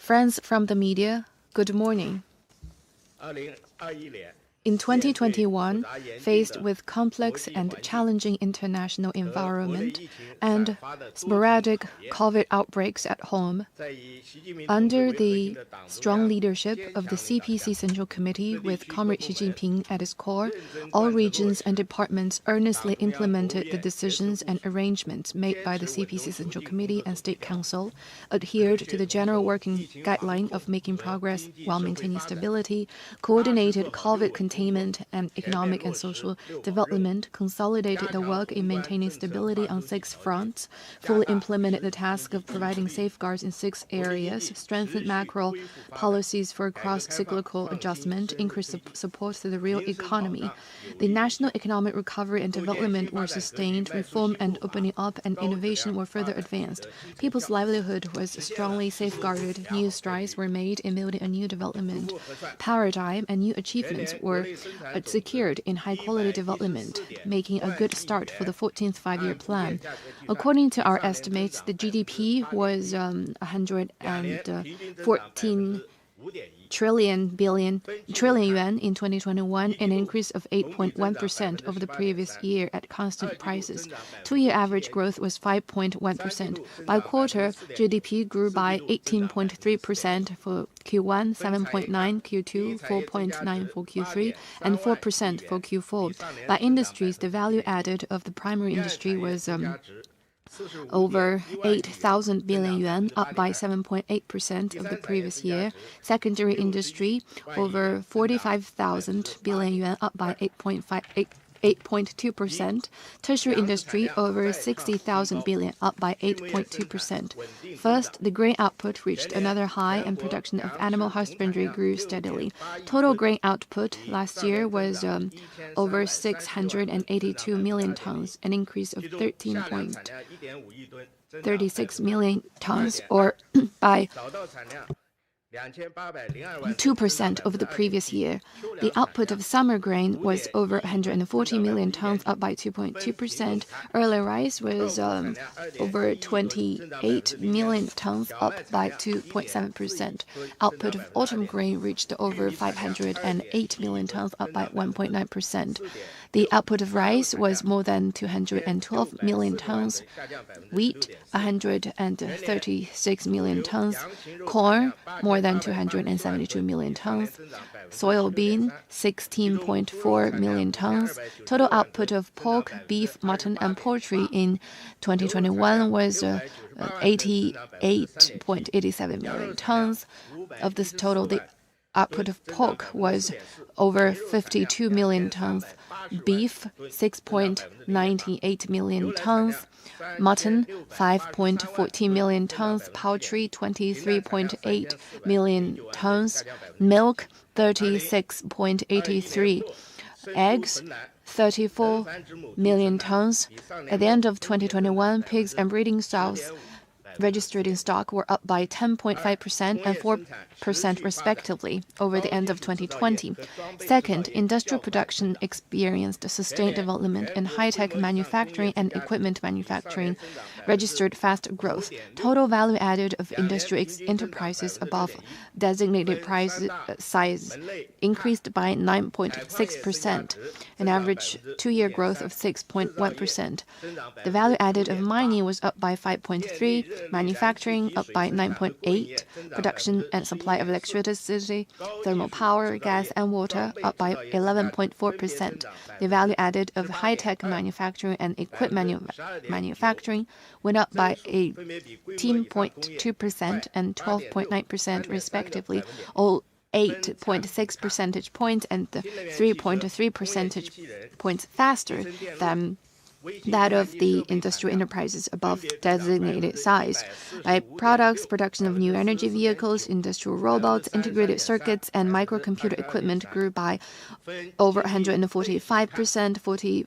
Friends from the media, good morning. In 2021, faced with complex and challenging international environment and sporadic COVID outbreaks at home, under the strong leadership of the CPC Central Committee with Comrade Xi Jinping at its core, all regions and departments earnestly implemented the decisions and arrangements made by the CPC Central Committee and State Council, adhered to the general working guideline of making progress while maintaining stability, coordinated COVID containment and economic and social development, consolidated the work in maintaining stability on 6 fronts, fully implemented the task of providing safeguards in 6 areas, strengthened macro policies for cross-cyclical adjustment, increased support to the real economy. The national economic recovery and development were sustained, reform and opening up and innovation were further advanced. People's livelihood was strongly safeguarded, new strides were made in building a new development paradigm, and new achievements were secured in high-quality development, making a good start for the 14th five-year plan. According to our estimates, the GDP was 114 trillion yuan in 2021, an increase of 8.1% over the previous year at constant prices. 2-year average growth was 5.1%. By quarter, GDP grew by 18.3% for Q1, 7.9% Q2, 4.9% for Q3, and 4% for Q4. By industries, the value added of the primary industry was over 8,000 billion yuan, up by 7.8% of the previous year. Secondary industry, over 45,000 billion yuan, up by 8.2%. Tertiary industry, over 60,000 billion, up by 8.2%. First, the grain output reached another high and production of animal husbandry grew steadily. Total grain output last year was over 682 million tons, an increase of 13.36 million tons, or by 2% over the previous year. The output of summer grain was over 140 million tons, up by 2.2%. Early rice was over 28 million tons, up by 2.7%. Output of autumn grain reached over 508 million tons, up by 1.9%. The output of rice was more than 212 million tons. Wheat, 136 million tons. Corn, more than 272 million tons. Soybean, 16.4 million tons. Total output of pork, beef, mutton, and poultry in 2021 was 88.87 million tons. Of this total, the output of pork was over 52 million tons. Beef, 6.98 million tons. Mutton, 5.14 million tons. Poultry, 23.8 million tons. Milk, 36.83. Eggs, 34 million tons. At the end of 2021, pigs and breeding sows registered in stock were up by 10.5% and 4% respectively over the end of 2020. Second, industrial production experienced sustained development, and high-tech manufacturing and equipment manufacturing registered fast growth. Total value added of industry enterprises above designated size increased by 9.6%, an average 2-year growth of 6.1%. The value added of mining was up by 5.3%, manufacturing up by 9.8%, production and supply of electricity, thermal power, gas, and water up by 11.4%. The value added of high-tech manufacturing and equipment manufacturing went up by 18.2% and 12.9% respectively, all 8.6 percentage points and 3.3 percentage points faster than that of the industrial enterprises above designated size. By products, production of new energy vehicles, industrial robots, integrated circuits, and microcomputer equipment grew by over 145%,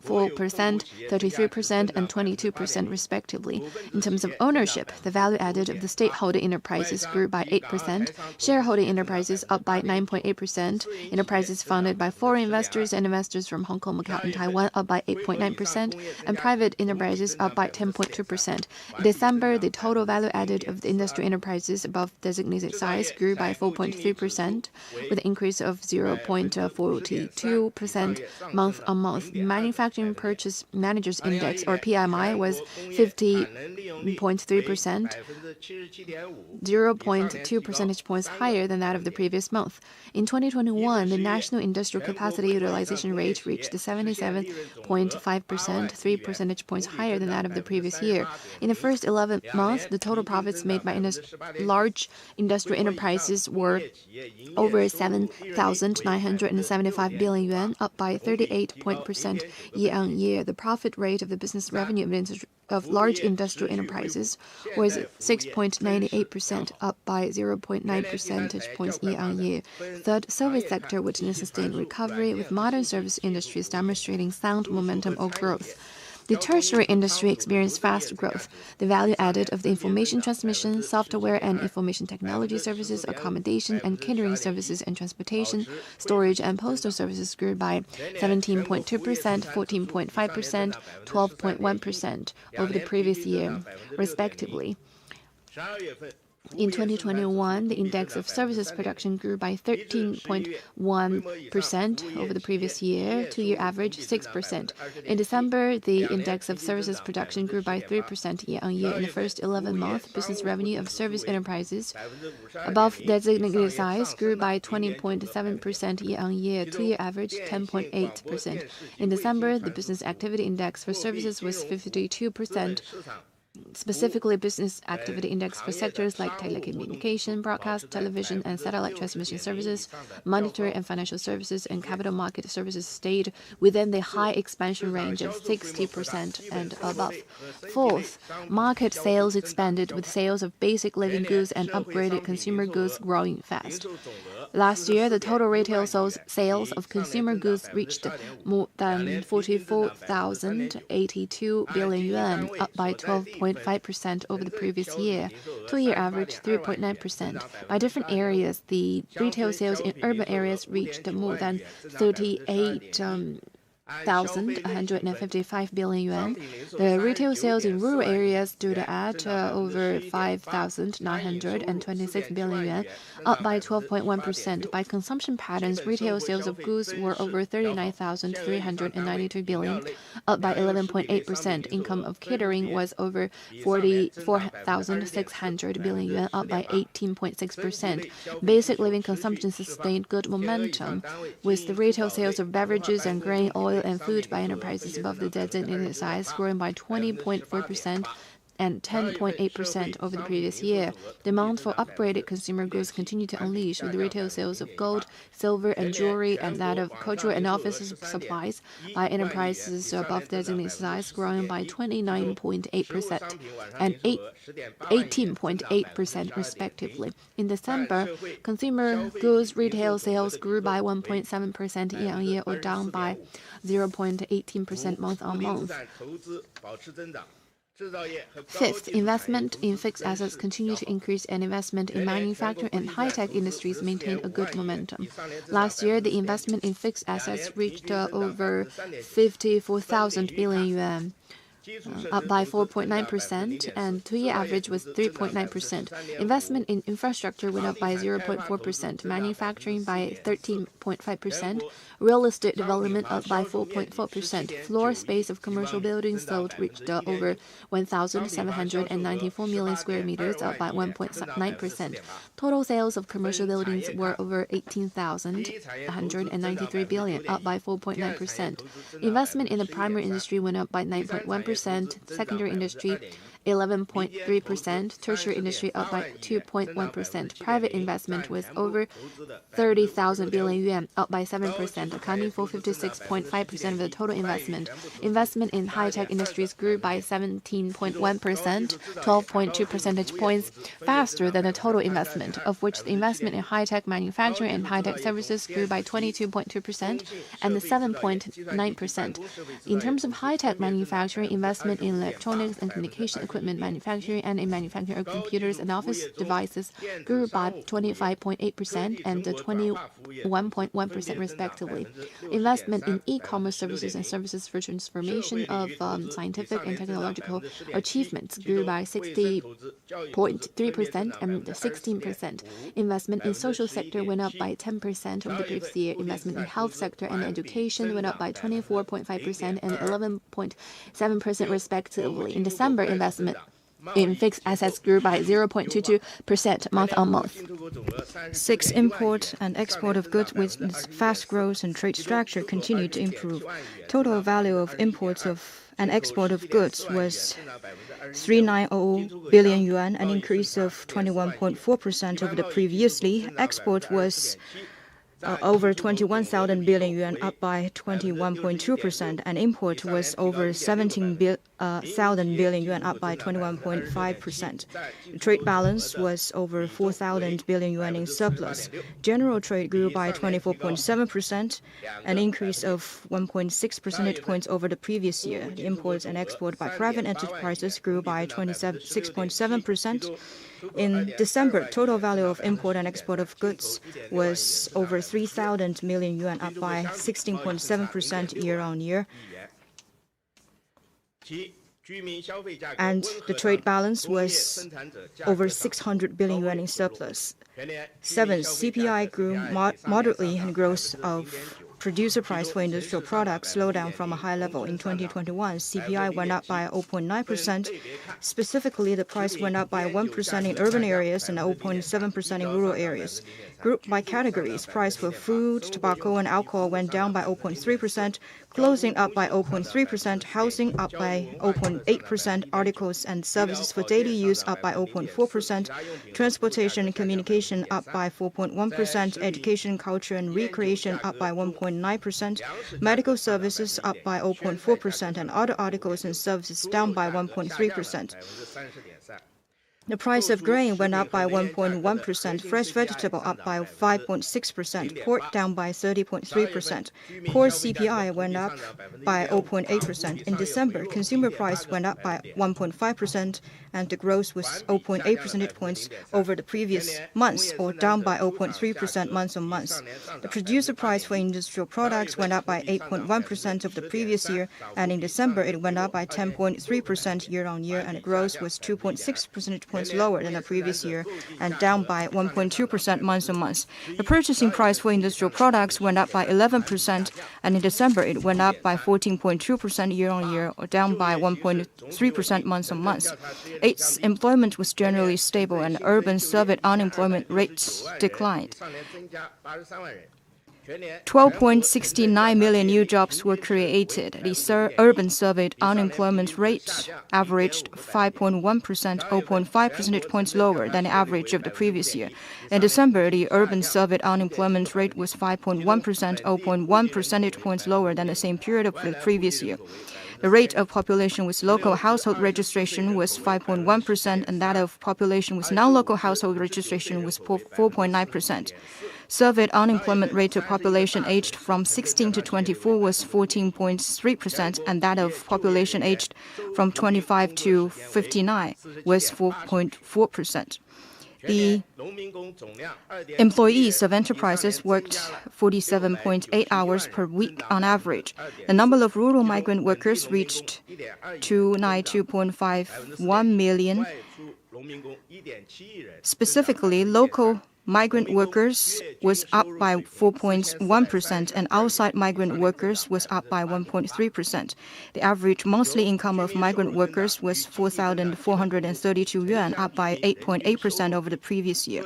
33%, and 22% respectively. In terms of ownership, the value added of the state-holding enterprises grew by 8%, shareholding enterprises up by 9.8%, enterprises funded by foreign investors and investors from Hong Kong, Macau, and Taiwan up by 8.9%, and private enterprises up by 10.2%. In December, the total value added of the industry enterprises above designated size grew by 4.3%, with an increase of 0.42% month-on-month. Manufacturing Purchase Managers Index, or PMI, was 50.3%, 0.2 percentage points higher than that of the previous month. In 2021, the national industrial capacity utilization rate reached 77.5%, 3 percentage points higher than that of the previous year. In the first 11 months, the total profits made by large industrial enterprises were over 7,975 billion yuan, up by 38% year-on-year. The profit rate of the business revenue of large industrial enterprises was 6.98%, up by 0.9 percentage points year-on-year. Third, service sector witnessed sustained recovery, with modern service industries demonstrating sound momentum of growth. The tertiary industry experienced fast growth. The value added of the information transmission, software and information technology services, accommodation and catering services, and transportation, storage and postal services grew by 17.2%, 14.5%, 12.1% over the previous year, respectively. In 2021, the index of services production grew by 13.1% over the previous year, two-year average 6%. In December, the index of services production grew by 3% year-on-year. In the first 11 months, business revenue of service enterprises above designated size grew by 20.7% year-on-year, two-year average 10.8%. In December, the business activity index for services was 52%. Specifically, business activity index for sectors like telecommunication, broadcast, television, and satellite transmission services, monetary and financial services, and capital market services stayed within the high expansion range of 60% and above. Fourth, market sales expanded, with sales of basic living goods and upgraded consumer goods growing fast. Last year, the total retail sales of consumer goods reached more than 44,082 billion yuan, up by 12.5% over the previous year. Two-year average 3.9%. By different areas, the retail sales in urban areas reached more than 38,155 billion yuan. The retail sales in rural areas stood at over 5,926 billion yuan, up by 12.1%. By consumption patterns, retail sales of goods were over 39,392 billion, up by 11.8%. Income of catering was over 44,600 billion yuan, up by 18.6%. Basic living consumption sustained good momentum, with the retail sales of beverages and grain, oil, and food by enterprises above the designated size growing by 20.4% and 10.8% over the previous year. Demand for upgraded consumer goods continued to unleash, with retail sales of gold, silver, and jewelry, and that of cultural and office supplies by enterprises above designated size growing by 29.8% and 18.8% respectively. In December, consumer goods retail sales grew by 1.7% year-on-year, or down by 0.18% month-on-month. Fifth, investment in fixed assets continued to increase, and investment in manufacturing and high-tech industries maintained a good momentum. Last year, the investment in fixed assets reached over 54,000 billion yuan. Up by 4.9%, and two-year average was 3.9%. Investment in infrastructure went up by 0.4%, manufacturing by 13.5%, real estate development up by 4.4%. Floor space of commercial buildings sold reached over 1,794 million square meters, up by 1.9%. Total sales of commercial buildings were over 18,193 billion, up by 4.9%. Investment in the primary industry went up by 9.1%, secondary industry 11.3%, tertiary industry up by 2.1%. Private investment was over 30,000 billion yuan, up by 7%, accounting for 56.5% of the total investment. Investment in high-tech industries grew by 17.1%, 12.2 percentage points faster than the total investment, of which the investment in high-tech manufacturing and high-tech services grew by 22.2% and 7.9%. In terms of high-tech manufacturing, investment in electronics and communication equipment manufacturing and in manufacturing of computers and office devices grew by 25.8% and 21.1% respectively. Investment in e-commerce services and services for transformation of scientific and technological achievements grew by 60.3% and 16%. Investment in social sector went up by 10% over the previous year. Investment in health sector and education went up by 24.5% and 11.7% respectively. In December, investment in fixed assets grew by 0.22% month-on-month. 6. Import and export of goods with fast growth and trade structure continued to improve. Total value of imports and export of goods was 390 billion yuan, an increase of 21.4% over the previous year. Export was over 21,000 billion yuan, up by 21.2%, and import was over 17,000 billion yuan, up by 21.5%. The trade balance was over 4,000 billion yuan in surplus. General trade grew by 24.7%, an increase of 1.6 percentage points over the previous year. The imports and export by private enterprises grew by 26.7%. In December, total value of import and export of goods was over 3,000 million yuan, up by 16.7% year-on-year. And the trade balance was over 600 billion yuan in surplus. 7. CPI grew moderately, and growth of producer price for industrial products slowed down from a high level. In 2021, CPI went up by 0.9%. Specifically, the price went up by 1% in urban areas and 0.7% in rural areas. Grouped by categories, price for food, tobacco, and alcohol went down by 0.3%, clothing up by 0.3%, housing up by 0.8%, articles and services for daily use up by 0.4%, transportation and communication up by 4.1%, education, culture, and recreation up by 1.9%, medical services up by 0.4%, and other articles and services down by 1.3%. The price of grain went up by 1.1%, fresh vegetable up by 5.6%, pork down by 30.3%. Core CPI went up by 0.8%. In December, consumer price went up by 1.5%, and the growth was 0.8 percentage points over the previous months, or down by 0.3% month-on-month. The producer price for industrial products went up by 8.1% of the previous year, and in December it went up by 10.3% year-on-year, and the growth was 2.6 percentage points lower than the previous year and down by 1.2% month-on-month. The purchasing price for industrial products went up by 11%, and in December it went up by 14.2% year-on-year, or down by 1.3% month-on-month. 8. Employment was generally stable, and urban surveyed unemployment rates declined. 12.69 million new jobs were created. The urban surveyed unemployment rate averaged 5.1%, 0.5 percentage points lower than the average of the previous year. In December, the urban surveyed unemployment rate was 5.1%, 0.1 percentage points lower than the same period of the previous year. The rate of population with local household registration was 5.1%, and that of population with non-local household registration was 4.9%. Surveyed unemployment rate of population aged from 16 to 24 was 14.3%, and that of population aged from 25 to 59 was 4.4%. The employees of enterprises worked 47.8 hours per week on average. The number of rural migrant workers reached 292.51 million. Specifically, local migrant workers was up by 4.1%, and outside migrant workers was up by 1.3%. The average monthly income of migrant workers was 4,432 yuan, up by 8.8% over the previous year.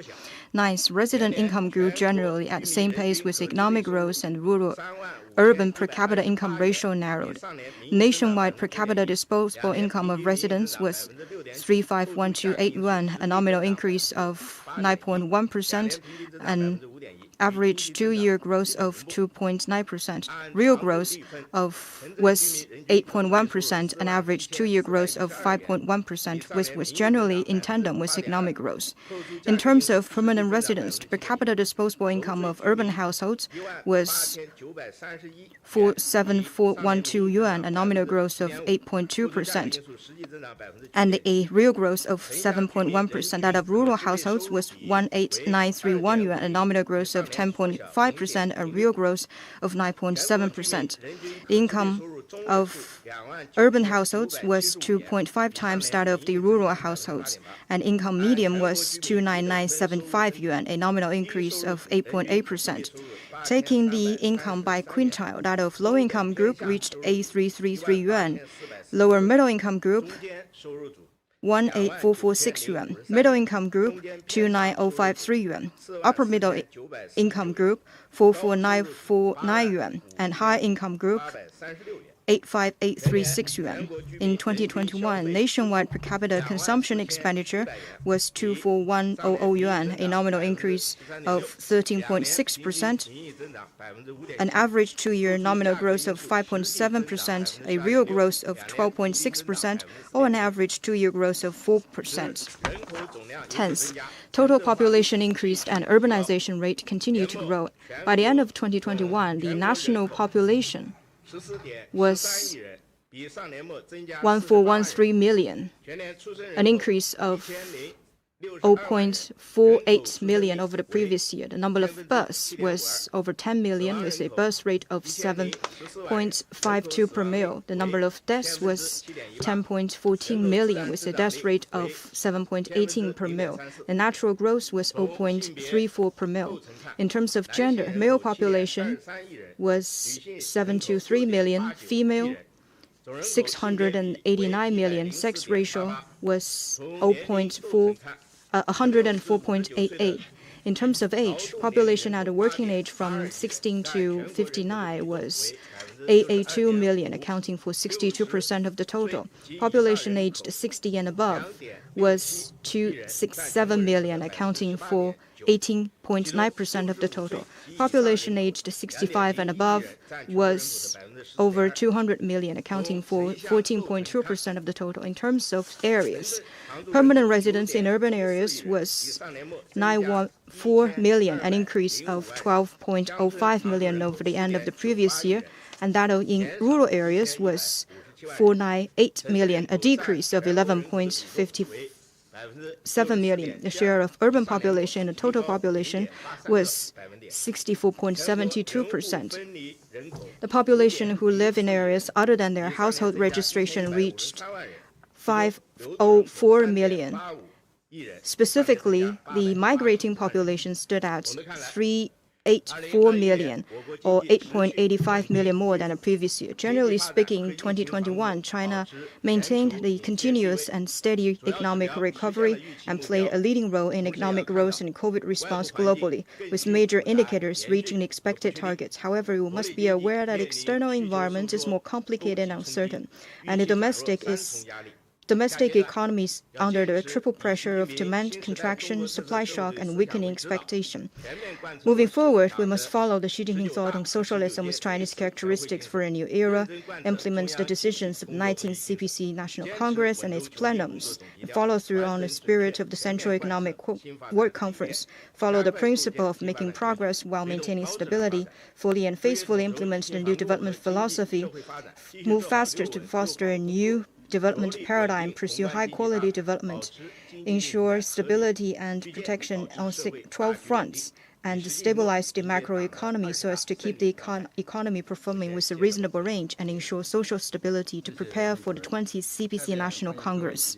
9. Resident income grew generally at the same pace with economic growth, and rural-urban per capita income ratio narrowed. Nationwide per capita disposable income of residents was 35,128 yuan, a nominal increase of 9.1%, and average two-year growth of 2.9%. Real growth was 8.1%, an average two-year growth of 5.1%, which was generally in tandem with economic growth. In terms of permanent residence, per capita disposable income of urban households was 47,412 yuan, a nominal growth of 8.2%, and a real growth of 7.1%. That of rural households was 18,931 yuan, a nominal growth of 10.5%, a real growth of 9.7%. The income of urban households was 2.5 times that of the rural households, and income median was 29,975 yuan, a nominal increase of 8.8%. Taking the income by quintile, that of low-income group reached 8,333 yuan, lower middle-income group 18,446 yuan, middle-income group 29,053 yuan, upper middle-income group 44,949 yuan, and high-income group 85,836 yuan. In 2021, nationwide per capita consumption expenditure was 24,100 yuan, a nominal increase of 13.6%, an average two-year nominal growth of 5.7%, a real growth of 12.6%, or an average two-year growth of 4%. Tenth, total population increased and urbanization rate continued to grow. By the end of 2021, the national population was 1,413 million, an increase of 0.48 million over the previous year. The number of births was over 10 million, with a birth rate of 7.52 per mil. The number of deaths was 10.14 million, with a death rate of 7.18 per mil. The natural growth was 0.34 per mil. In terms of gender, male population was 723 million, female 689 million. Sex ratio was 104.88. In terms of age, population at a working age from 16 to 59 was 882 million, accounting for 62% of the total. Population aged 60 and above was 267 million, accounting for 18.9% of the total. Population aged 65 and above was over 200 million, accounting for 14.2% of the total. In terms of areas, permanent residence in urban areas was 914 million, an increase of 12.05 million over the end of the previous year, and that in rural areas was 498 million, a decrease of 11.57 million. The share of urban population in the total population was 64.72%. The population who live in areas other than their household registration reached 504 million. Specifically, the migrating population stood at 384 million, or 8.85 million more than the previous year. Generally speaking, in 2021, China maintained the continuous and steady economic recovery and played a leading role in economic growth and COVID response globally, with major indicators reaching the expected targets. However, we must be aware that the external environment is more complicated and uncertain, and the domestic economies under the triple pressure of demand contraction, supply shock, and weakening expectation. Moving forward, we must follow the Xi Jinping thought on socialism with Chinese characteristics for a new era, implement the decisions of the 19th CPC National Congress and its plenums, and follow through on the spirit of the Central Economic Work Conference, follow the principle of making progress while maintaining stability, fully and faithfully implement the new development philosophy, move faster to foster a new development paradigm, pursue high-quality development, ensure stability and protection on 12 fronts, and stabilize the macroeconomy so as to keep the economy performing with a reasonable range and ensure social stability to prepare for the 20th CPC National Congress.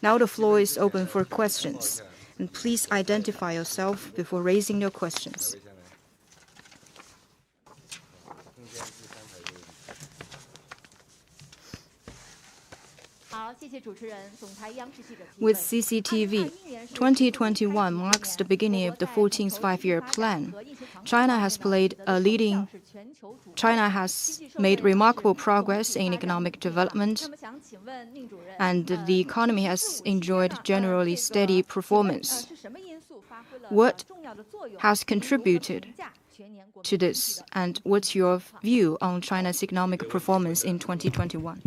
Now the floor is open for questions, and please identify yourself before raising your questions. With CCTV, 2021 marks the beginning of the 14th five-year plan. China has made remarkable progress in economic development, and the economy has enjoyed generally steady performance. What has contributed to this, and what's your view on China's economic performance in 2021?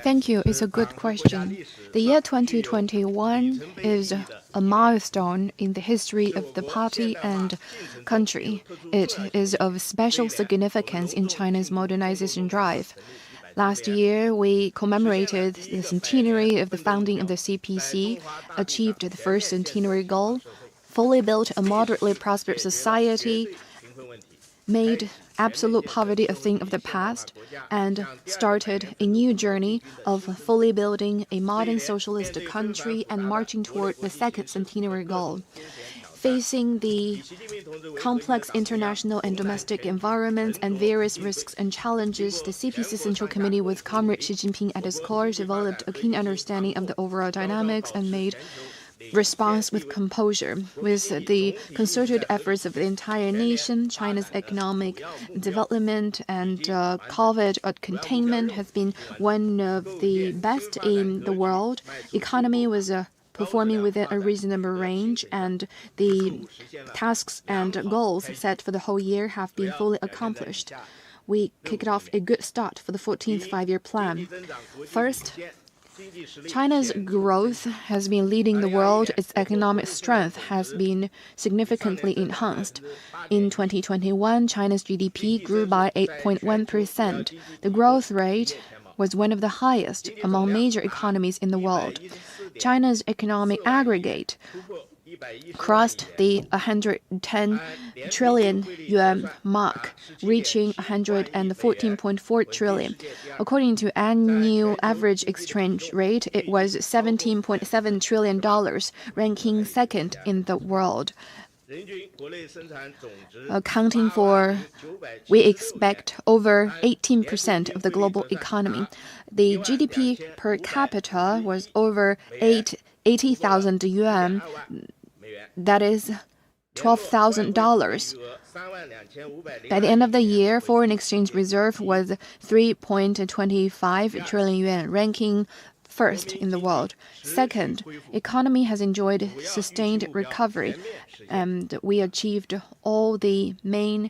Thank you. It's a good question. The year 2021 is a milestone in the history of the party and country. It is of special significance in China's modernization drive. Last year, we commemorated the centenary of the founding of the CPC, achieved the first centenary goal, fully built a moderately prosperous society, made absolute poverty a thing of the past, and started a new journey of fully building a modern socialist country and marching toward the second centenary goal. Facing the complex international and domestic environments and various risks and challenges, the CPC Central Committee, with Comrade Xi Jinping at its core, developed a keen understanding of the overall dynamics and made response with composure. With the concerted efforts of the entire nation, China's economic development and COVID containment has been one of the best in the world. Economy was performing within a reasonable range, and the tasks and goals set for the whole year have been fully accomplished. We kicked off a good start for the 14th five-year plan. First, China's growth has been leading the world. Its economic strength has been significantly enhanced. In 2021, China's GDP grew by 8.1%. The growth rate was one of the highest among major economies in the world. China's economic aggregate crossed the 110 trillion yuan mark, reaching 114.4 trillion. According to annual average exchange rate, it was $17.7 trillion, ranking second in the world. Accounting for, we expect, over 18% of the global economy. The GDP per capita was over 80,000 yuan. That is $12,000. By the end of the year, foreign exchange reserve was 3.25 trillion yuan, ranking first in the world. Second, economy has enjoyed sustained recovery, and we achieved all the main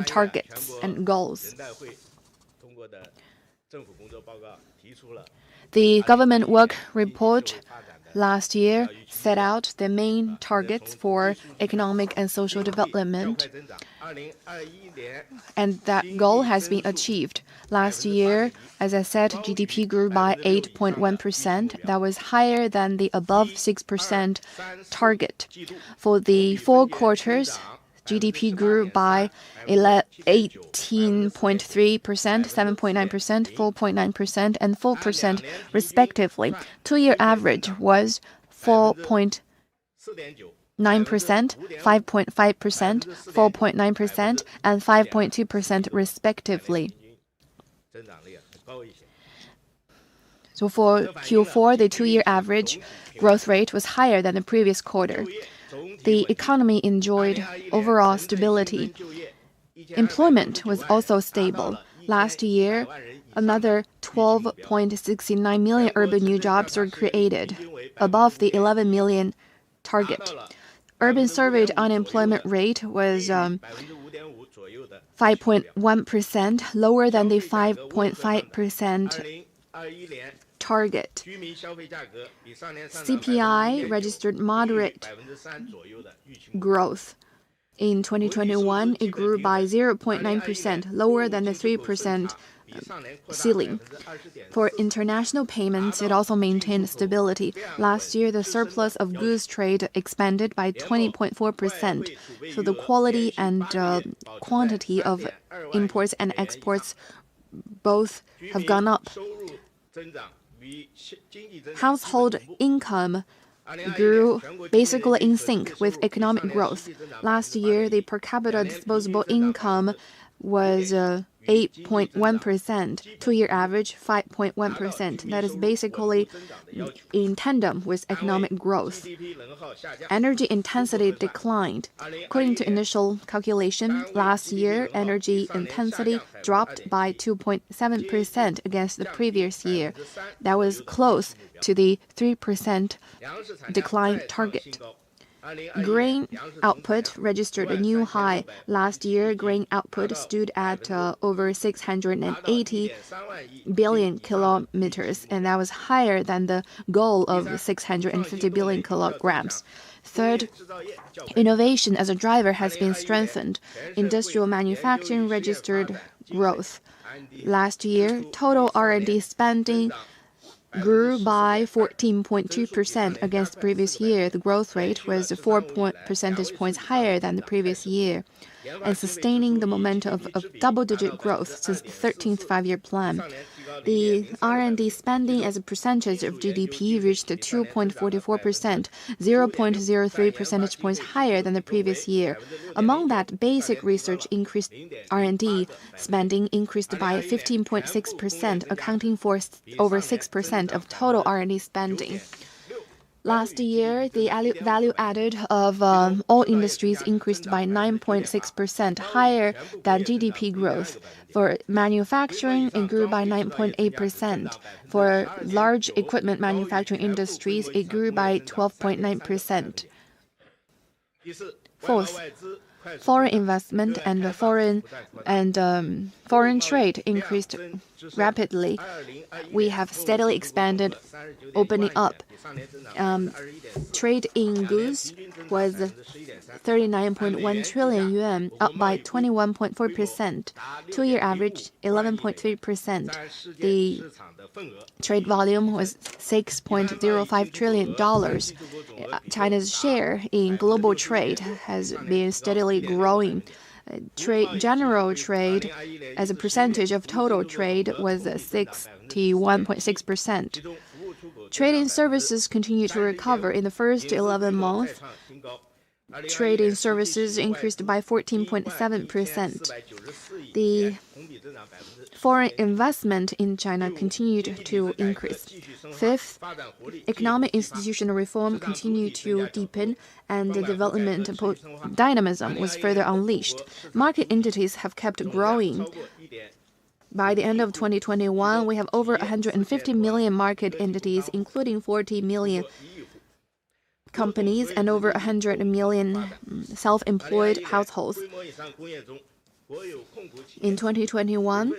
targets and goals. The government work report last year set out the main targets for economic and social development, and that goal has been achieved. Last year, as I said, GDP grew by 8.1%. That was higher than the above 6% target. For the 4 quarters, GDP grew by 18.3%, 7.9%, 4.9%, and 4% respectively. 2-year average was 4.9%, 5.5%, 4.9%, and 5.2% respectively. So for Q4, the 2-year average growth rate was higher than the previous quarter. The economy enjoyed overall stability. Employment was also stable. Last year, another 12.69 million urban new jobs were created, above the 11 million target. Urban surveyed unemployment rate was 5.1%, lower than the 5.5% target. CPI registered moderate growth. In 2021, it grew by 0.9%, lower than the 3% ceiling. For international payments, it also maintained stability. Last year, the surplus of goods trade expanded by 20.4%. So the quality and quantity of imports and exports both have gone up. Household income grew basically in sync with economic growth. Last year, the per capita disposable income was 8.1%, two-year average 5.1%. That is basically in tandem with economic growth. Energy intensity declined. According to initial calculation, last year energy intensity dropped by 2.7% against the previous year. That was close to the 3% decline target. Grain output registered a new high. Last year, grain output stood at over 680 billion kilometers, and that was higher than the goal of 650 billion kilograms. Third, innovation as a driver has been strengthened. Industrial manufacturing registered growth. Last year, total R&D spending grew by 14.2% against the previous year. The growth rate was 4 percentage points higher than the previous year, and sustaining the momentum of double-digit growth since the 13th five-year plan. The R&D spending as a percentage of GDP reached 2.44%, 0.03 percentage points higher than the previous year. Among that, basic research increased. R&D spending increased by 15.6%, accounting for over 6% of total R&D spending. Last year, the value added of all industries increased by 9.6%, higher than GDP growth. For manufacturing, it grew by 9.8%. For large equipment manufacturing industries, it grew by 12.9%. Fourth, foreign investment and foreign trade increased rapidly. We have steadily expanded, opening up. Trade in goods was 39.1 trillion yuan, up by 21.4%. Two-year average 11.3%. The trade volume was $6.05 trillion. China's share in global trade has been steadily growing. General trade as a percentage of total trade was 61.6%. Trade in services continued to recover in the first 11 months. Trade in services increased by 14.7%. The foreign investment in China continued to increase. Fifth, economic institutional reform continued to deepen, and the development dynamism was further unleashed. Market entities have kept growing. By the end of 2021, we have over 150 million market entities, including 40 million companies and over 100 million self-employed households. In 2021,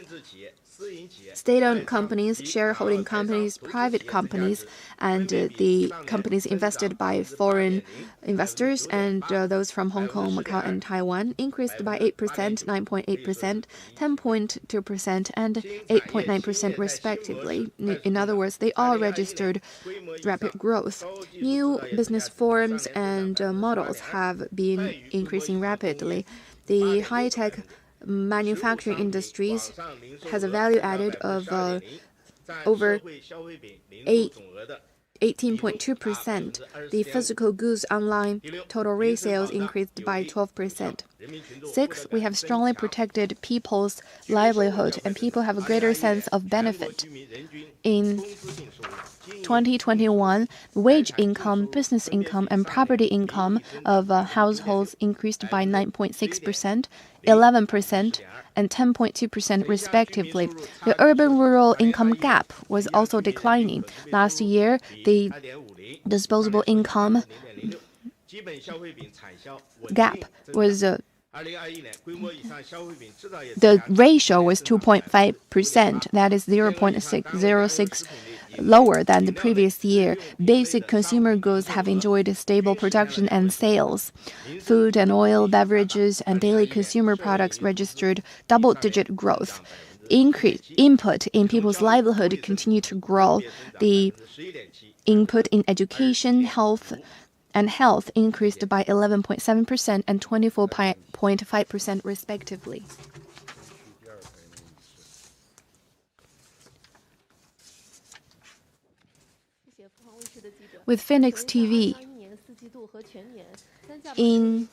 state-owned companies, shareholding companies, private companies, and the companies invested by foreign investors and those from Hong Kong, Macau, and Taiwan increased by 8%, 9.8%, 10.2%, and 8.9% respectively. In other words, they all registered rapid growth. New business forms and models have been increasing rapidly. The high-tech manufacturing industries has a value added of over 18.2%. The physical goods online total resales increased by 12%. Sixth, we have strongly protected people's livelihood, and people have a greater sense of benefit. In 2021, wage income, business income, and property income of households increased by 9.6%, 11%, and 10.2% respectively. The urban-rural income gap was also declining. Last year, the disposable income gap was the ratio was 2.5%. That is 0.606 lower than the previous year. Basic consumer goods have enjoyed stable production and sales. Food and oil, beverages, and daily consumer products registered double-digit growth. Input in people's livelihood continued to grow. The input in education, health increased by 11.7% and 24.5% respectively. With Phoenix TV, In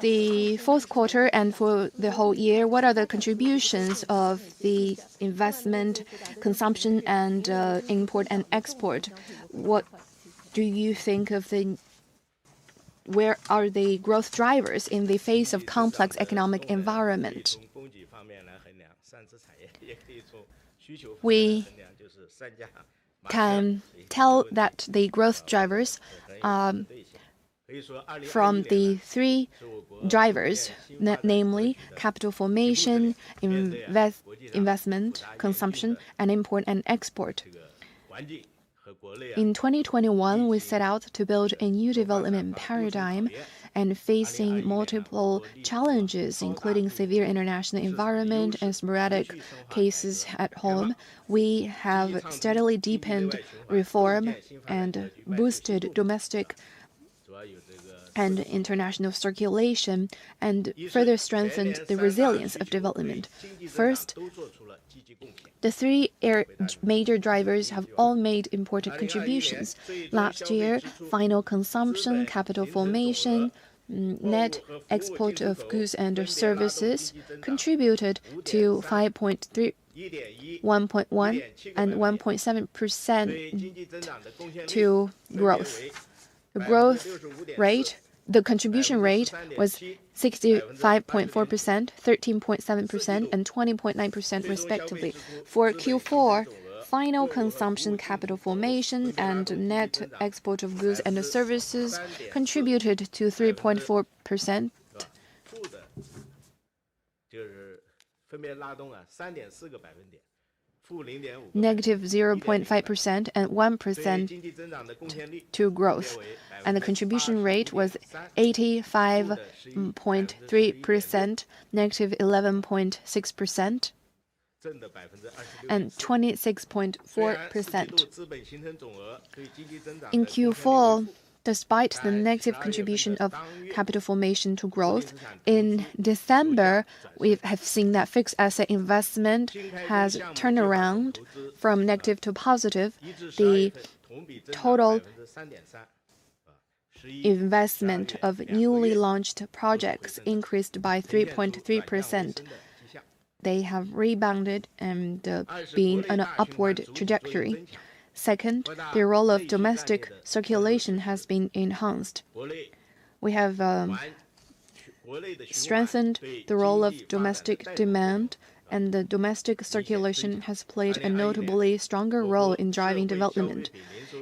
the fourth quarter and for the whole year, what are the contributions of the investment, consumption, and import and export? What do you think of where are the growth drivers in the face of complex economic environment? We can tell that the growth drivers from the three drivers, namely capital formation, investment, consumption, and import and export. In 2021, we set out to build a new development paradigm, and facing multiple challenges, including severe international environment and sporadic cases at home, we have steadily deepened reform and boosted domestic and international circulation, and further strengthened the resilience of development. First, the three major drivers have all made important contributions. Last year, final consumption, capital formation, net export of goods and services contributed to 5.3, 1.1, and 1.7% to growth. The contribution rate was 65.4%, 13.7%, and 20.9% respectively. For Q4, final consumption, capital formation, and net export of goods and services contributed to 3.4%. Negative 0.5% and 1% to growth, and the contribution rate was 85.3%, negative 11.6%, and 26.4%. In Q4, despite the negative contribution of capital formation to growth, in December, we have seen that fixed asset investment has turned around from negative to positive. The total investment of newly launched projects increased by 3.3%. They have rebounded and been on an upward trajectory. Second, the role of domestic circulation has been enhanced. We have strengthened the role of domestic demand, and the domestic circulation has played a notably stronger role in driving development.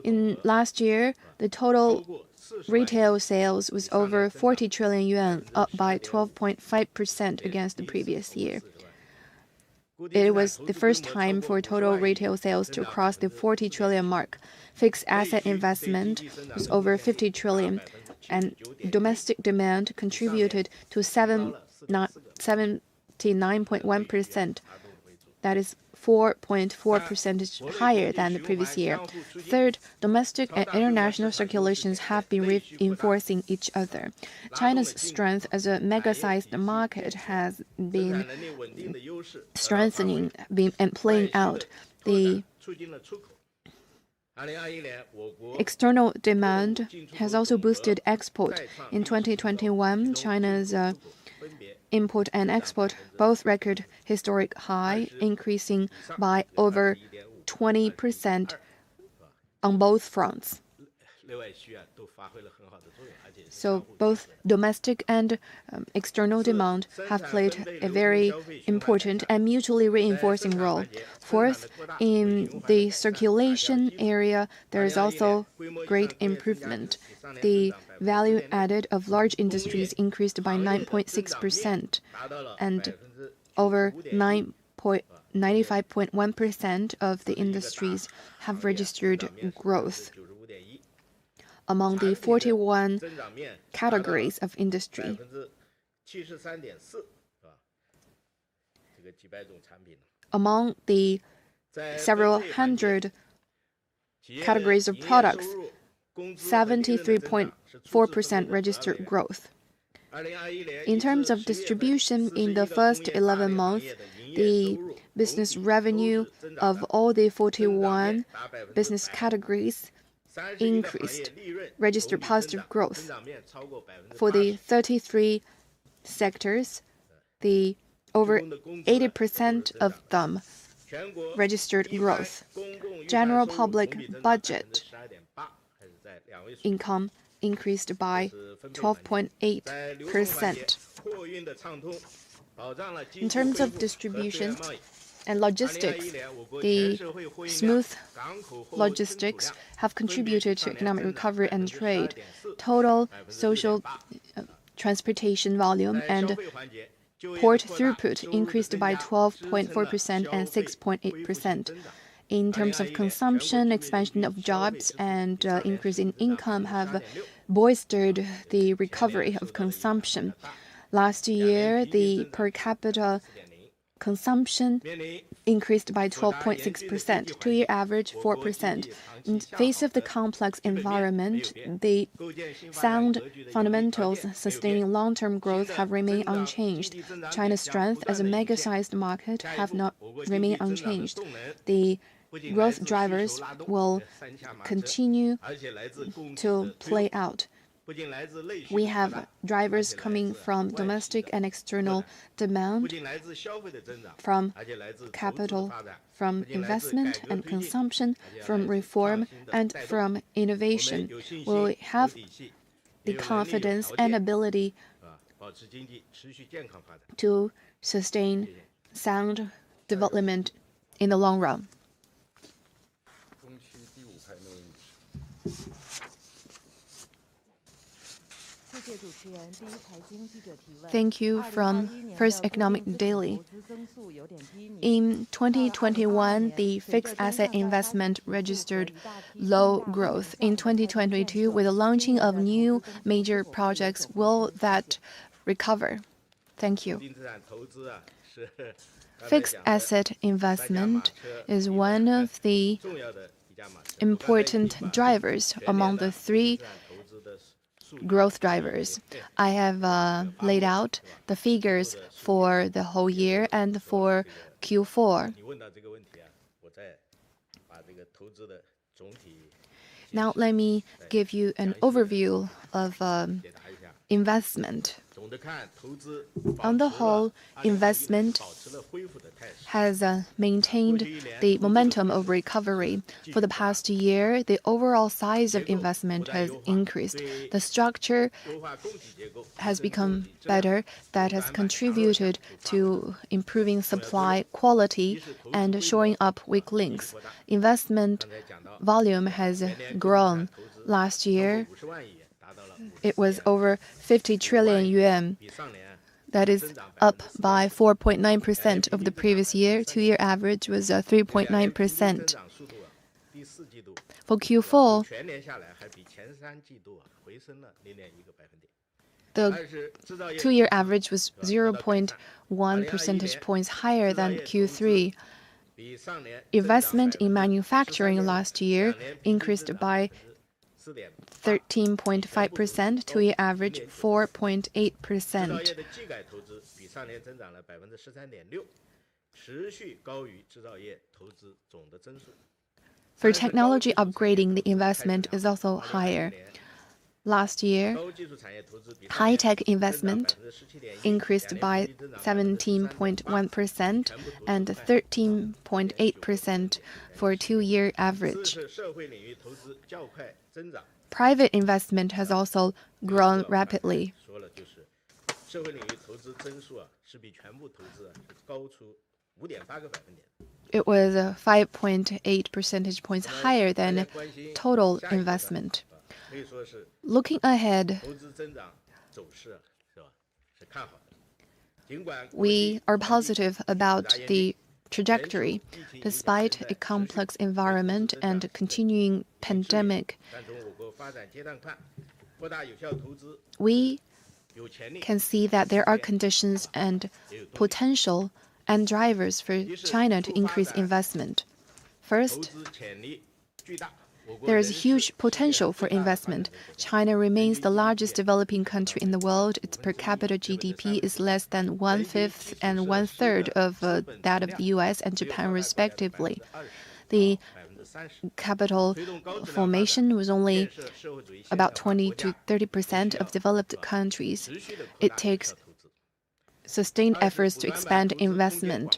In last year, the total retail sales was over 40 trillion yuan, up by 12.5% against the previous year. It was the first time for total retail sales to cross the 40 trillion mark. Fixed asset investment was over 50 trillion, and domestic demand contributed to 79.1%. That is 4.4% higher than the previous year. Third, domestic and international circulations have been reinforcing each other. China's strength as a mega-sized market has been strengthening and playing out. The external demand has also boosted export. In 2021, China's import and export both record historic high, increasing by over 20% on both fronts. So both domestic and external demand have played a very important and mutually reinforcing role. Fourth, in the circulation area, there is also great improvement. The value added of large industries increased by 9.6%, and over 95.1% of the industries have registered growth among the 41 categories of industry. Among the several hundred categories of products, 73.4% registered growth. In terms of distribution, in the first 11 months, the business revenue of all the 41 business categories registered positive growth. For the 33 sectors, the over 80% of them registered growth. General public budget income increased by 12.8%. In terms of distribution and logistics, the smooth logistics have contributed to economic recovery and trade. Total social transportation volume and port throughput increased by 12.4% and 6.8%. In terms of consumption, expansion of jobs and increase in income have bolstered the recovery of consumption. Last year, the per capita consumption increased by 12.6%, two-year average 4%. In face of the complex environment, the sound fundamentals sustaining long-term growth have remained unchanged. China's strength as a mega-sized market have not remained unchanged. The growth drivers will continue to play out. We have drivers coming from domestic and external demand, from capital, from investment and consumption, from reform, and from innovation. We'll have the confidence and ability to sustain sound development in the long run. Thank you from First Economic Daily. In 2021, the fixed asset investment registered low growth. In 2022, with the launching of new major projects, will that recover? Thank you. Fixed asset investment is one of the important drivers among the three growth drivers. I have laid out the figures for the whole year and for Q4. Now let me give you an overview of investment. On the whole, investment has maintained the momentum of recovery. For the past year, the overall size of investment has increased. The structure has become better. That has contributed to improving supply quality and shoring up weak links. Investment volume has grown. Last year, it was over 50 trillion yuan. That is up by 4.9% of the previous year. Two-year average was 3.9%. For Q4, the two-year average was 0.1 percentage points higher than Q3. Investment in manufacturing last year increased by 13.5%, two-year average 4.8%. For technology upgrading, the investment is also higher. Last year, high-tech investment increased by 17.1% and 13.8% for a two-year average. Private investment has also grown rapidly. It was 5.8 percentage points higher than total investment. Looking ahead, we are positive about the trajectory. Despite a complex environment and continuing pandemic, we can see that there are conditions and potential and drivers for China to increase investment. First, there is huge potential for investment. China remains the largest developing country in the world. Its per capita GDP is less than 1/5 and 1/3 of that of the US and Japan, respectively. The capital formation was only about 20 to 30% of developed countries. It takes sustained efforts to expand investment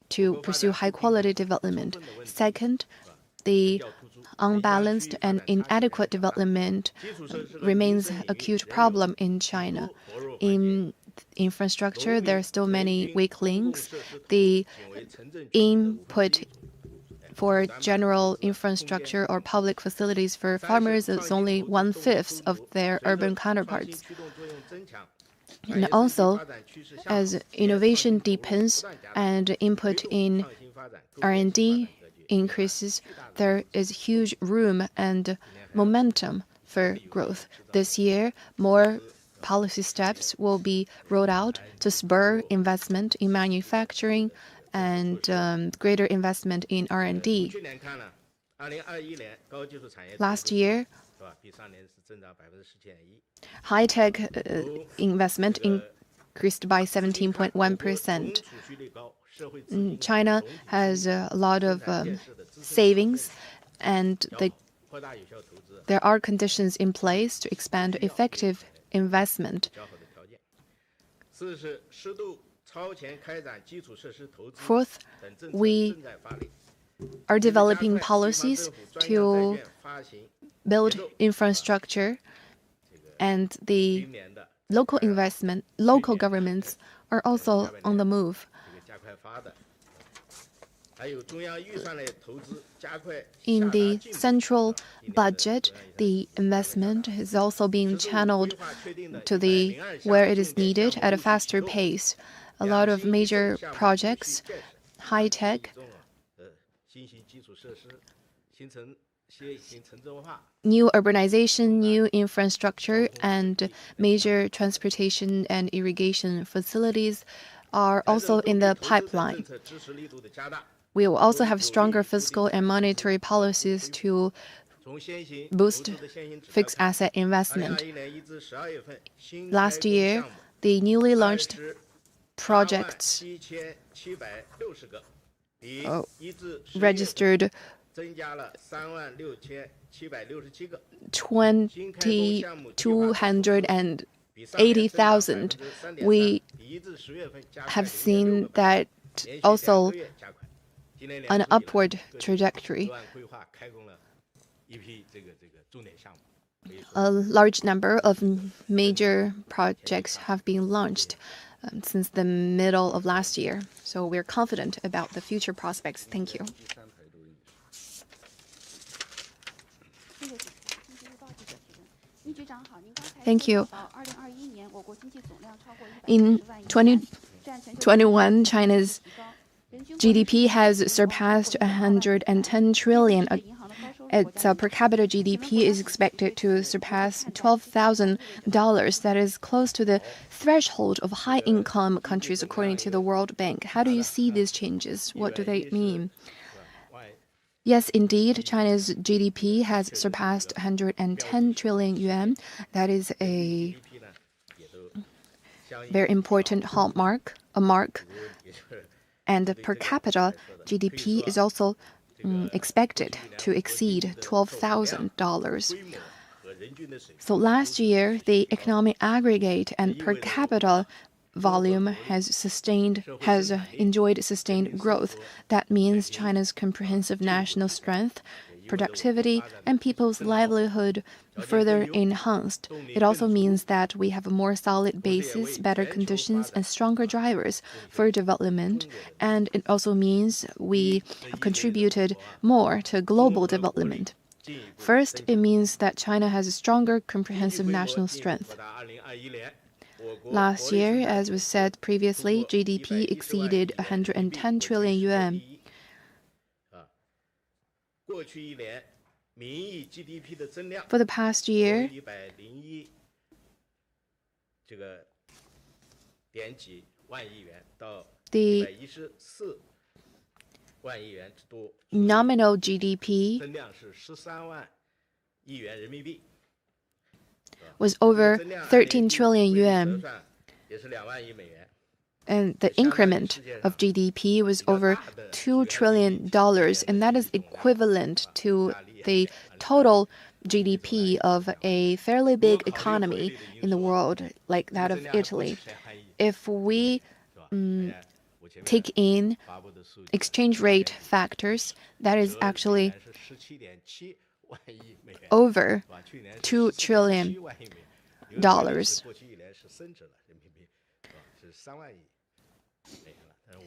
to pursue high-quality development. Second, the unbalanced and inadequate development remains an acute problem in China. In infrastructure, there are still many weak links. The input for general infrastructure or public facilities for farmers is only 1/5 of their urban counterparts. And also, as innovation deepens and input in R&D increases, there is huge room and momentum for growth. This year, more policy steps will be rolled out to spur investment in manufacturing and greater investment in R&D. Last year, high-tech investment increased by 17.1%. China has a lot of savings, and there are conditions in place to expand effective investment. Fourth, we are developing policies to build infrastructure, and the local governments are also on the move. In the central budget, the investment is also being channeled to where it is needed at a faster pace. A lot of major projects, high-tech, new urbanization, new infrastructure, and major transportation and irrigation facilities are also in the pipeline. We will also have stronger fiscal and monetary policies to boost fixed asset investment. Last year, the newly launched projects registered 280,000. We have seen that also an upward trajectory. A large number of major projects have been launched since the middle of last year. So we're confident about the future prospects. Thank you. Thank you. In 2021, China's GDP has surpassed 110 trillion. Its per capita GDP is expected to surpass $12,000. That is close to the threshold of high-income countries, according to the World Bank. How do you see these changes? What do they mean? Yes, indeed, China's GDP has surpassed 110 trillion yuan. That is a very important hallmark, a mark. And per capita GDP is also expected to exceed $12,000. So last year, the economic aggregate and per capita volume has enjoyed sustained growth. That means China's comprehensive national strength, productivity, and people's livelihood further enhanced. It also means that we have a more solid basis, better conditions, and stronger drivers for development. And it also means we have contributed more to global development. First, it means that China has a stronger comprehensive national strength. Last year, as was said previously, GDP exceeded 110 trillion yuan. For the past year, the nominal GDP was over 13 trillion yuan. and the increment of GDP was over $2 trillion, and that is equivalent to the total GDP of a fairly big economy in the world, like that of Italy. If we take in exchange rate factors, that is actually over $2 trillion.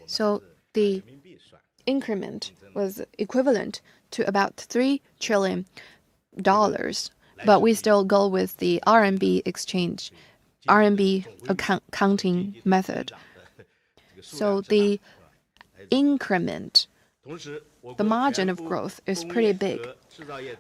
So the increment was equivalent to about $3 trillion, but we still go with the RMB accounting method. So the increment, the margin of growth is pretty big.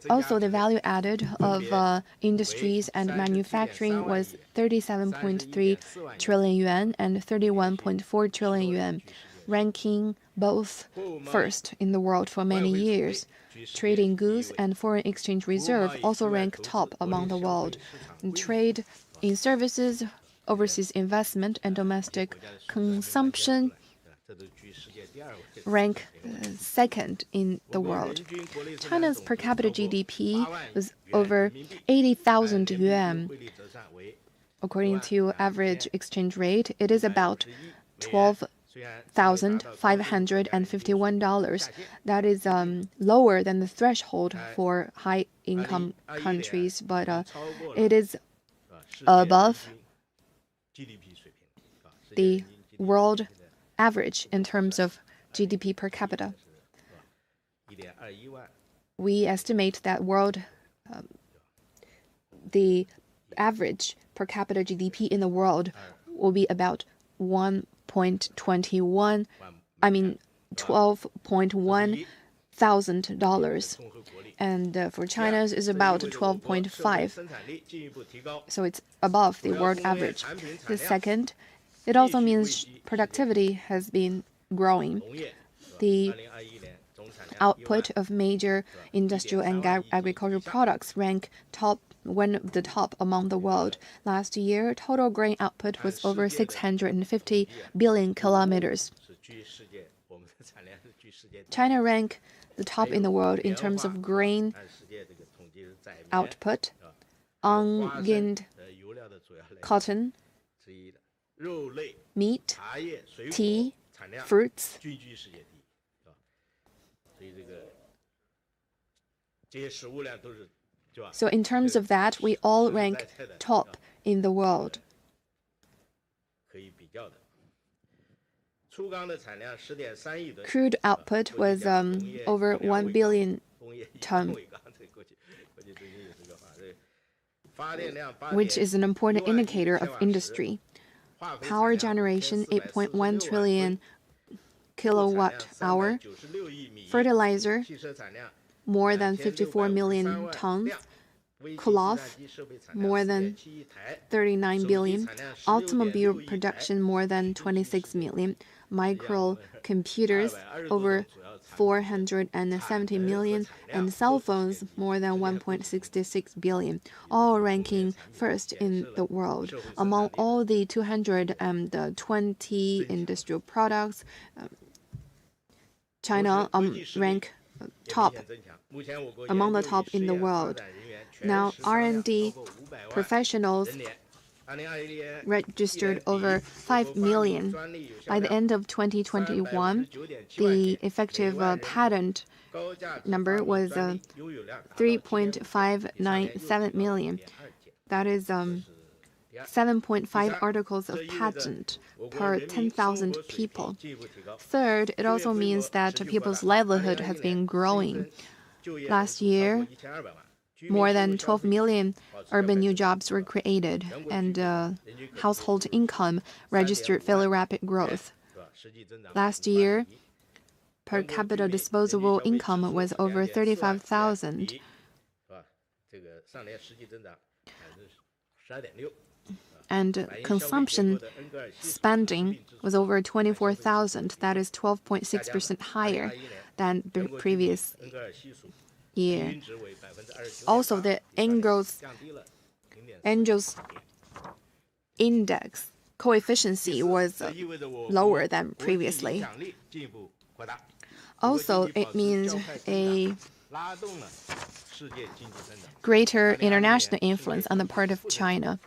Also, the value added of industries and manufacturing was 37.3 trillion yuan and 31.4 trillion yuan, ranking both first in the world for many years. Trading goods and foreign exchange reserve also rank top among the world. Trade in services, overseas investment, and domestic consumption rank second in the world. China's per capita GDP was over 80,000 yuan. According to average exchange rate, it is about $12,551. That is lower than the threshold for high-income countries, but it is above the world average in terms of GDP per capita. We estimate that the average per capita GDP in the world will be about $12.1 thousand, and for China's is about 12.5. So it's above the world average. The second, it also means productivity has been growing. The output of major industrial and agricultural products rank one of the top among the world. Last year, total grain output was over 650 billion kilometers. China ranked the top in the world in terms of grain output, unginned cotton, meat, tea, fruits. So in terms of that, we all rank top in the world. Crude output was over 1 billion tons, which is an important indicator of industry. Power generation, 8.1 trillion kilowatt hour. Fertilizer, more than 54 million tons. Cloth, more than 39 billion. Automobile production, more than 26 million. Microcomputers, over 470 million, and cell phones, more than 1.66 billion, all ranking first in the world. Among all the 220 industrial products, China ranked top, among the top in the world. Now, R&D professionals registered over 5 million. By the end of 2021, the effective patent number was 3.597 million. That is 7.5 articles of patent per 10,000 people. Third, it also means that people's livelihood has been growing. Last year, more than 12 million urban new jobs were created, and household income registered fairly rapid growth. Last year, per capita disposable income was over 35,000. And consumption spending was over 24,000. That is 12.6% higher than the previous year. Also, the Angels Index coefficient was lower than previously. Also, it means a greater international influence on the part of China.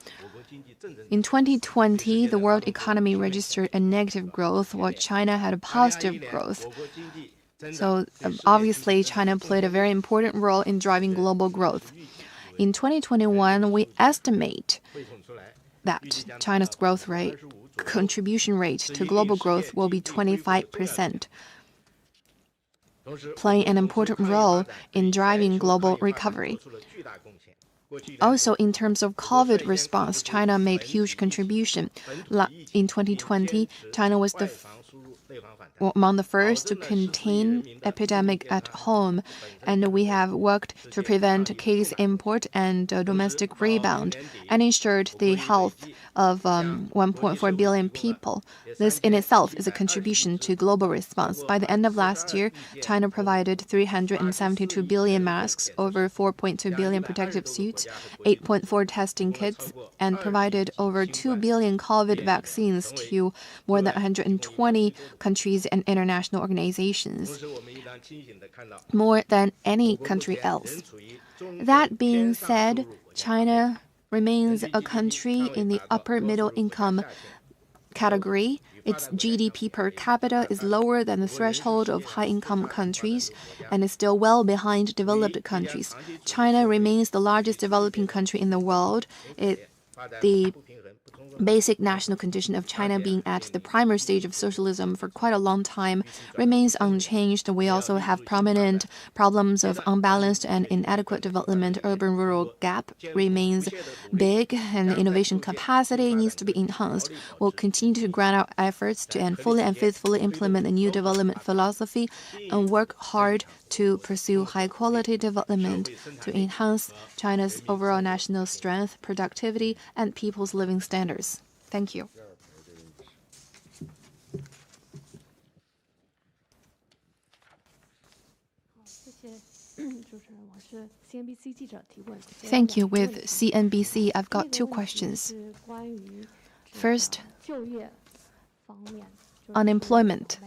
In 2020, the world economy registered a negative growth, while China had a positive growth. So obviously, China played a very important role in driving global growth. In 2021, we estimate that China's growth rate, contribution rate to global growth will be 25%, playing an important role in driving global recovery. Also, in terms of COVID response, China made huge contribution. In 2020, China was among the first to contain epidemic at home, and we have worked to prevent case import and domestic rebound, and ensured the health of 1.4 billion people. This in itself is a contribution to global response. By the end of last year, China provided 372 billion masks, over 4.2 billion protective suits, 8.4 testing kits, and provided over 2 billion COVID vaccines to more than 120 countries and international organizations, more than any country else. That being said, China remains a country in the upper middle income category. Its GDP per capita is lower than the threshold of high-income countries and is still well behind developed countries. China remains the largest developing country in the world. The basic national condition of China being at the primary stage of socialism for quite a long time remains unchanged. We also have prominent problems of unbalanced and inadequate development. Urban-rural gap remains big, and the innovation capacity needs to be enhanced. We'll continue to grind out efforts to fully and faithfully implement the new development philosophy and work hard to pursue high-quality development to enhance China's overall national strength, productivity, and people's living standards. Thank you. Thank you. With CNBC, I've got two questions. First, unemployment.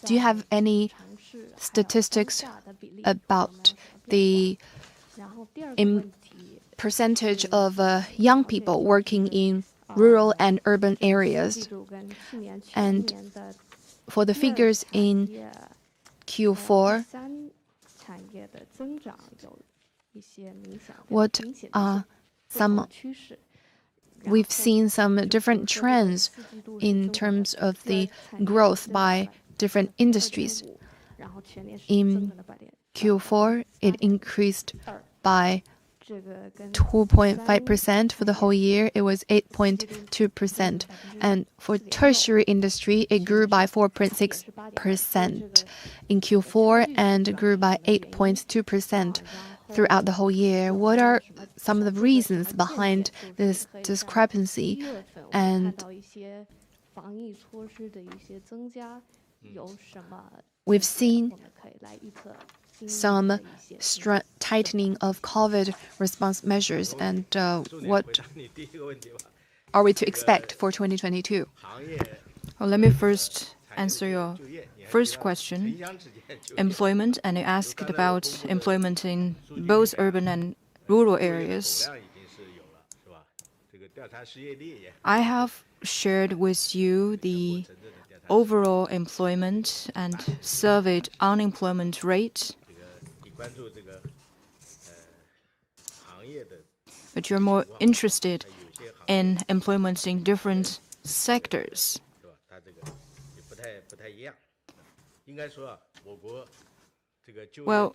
Do you have any statistics about the percentage of young people working in rural and urban areas? And for the figures in Q4, what are some? We've seen some different trends in terms of the growth by different industries. In Q4, it increased by 2.5%. For the whole year, it was 8.2%. And for tertiary industry, it grew by 4.6% in Q4 and grew by 8.2% throughout the whole year. What are some of the reasons behind this discrepancy? And we've seen some tightening of COVID response measures, and what are we to expect for 2022? Well, let me first answer your first question, employment, and you asked about employment in both urban and rural areas. I have shared with you the overall employment and surveyed unemployment rate, but you're more interested in employment in different sectors. Well,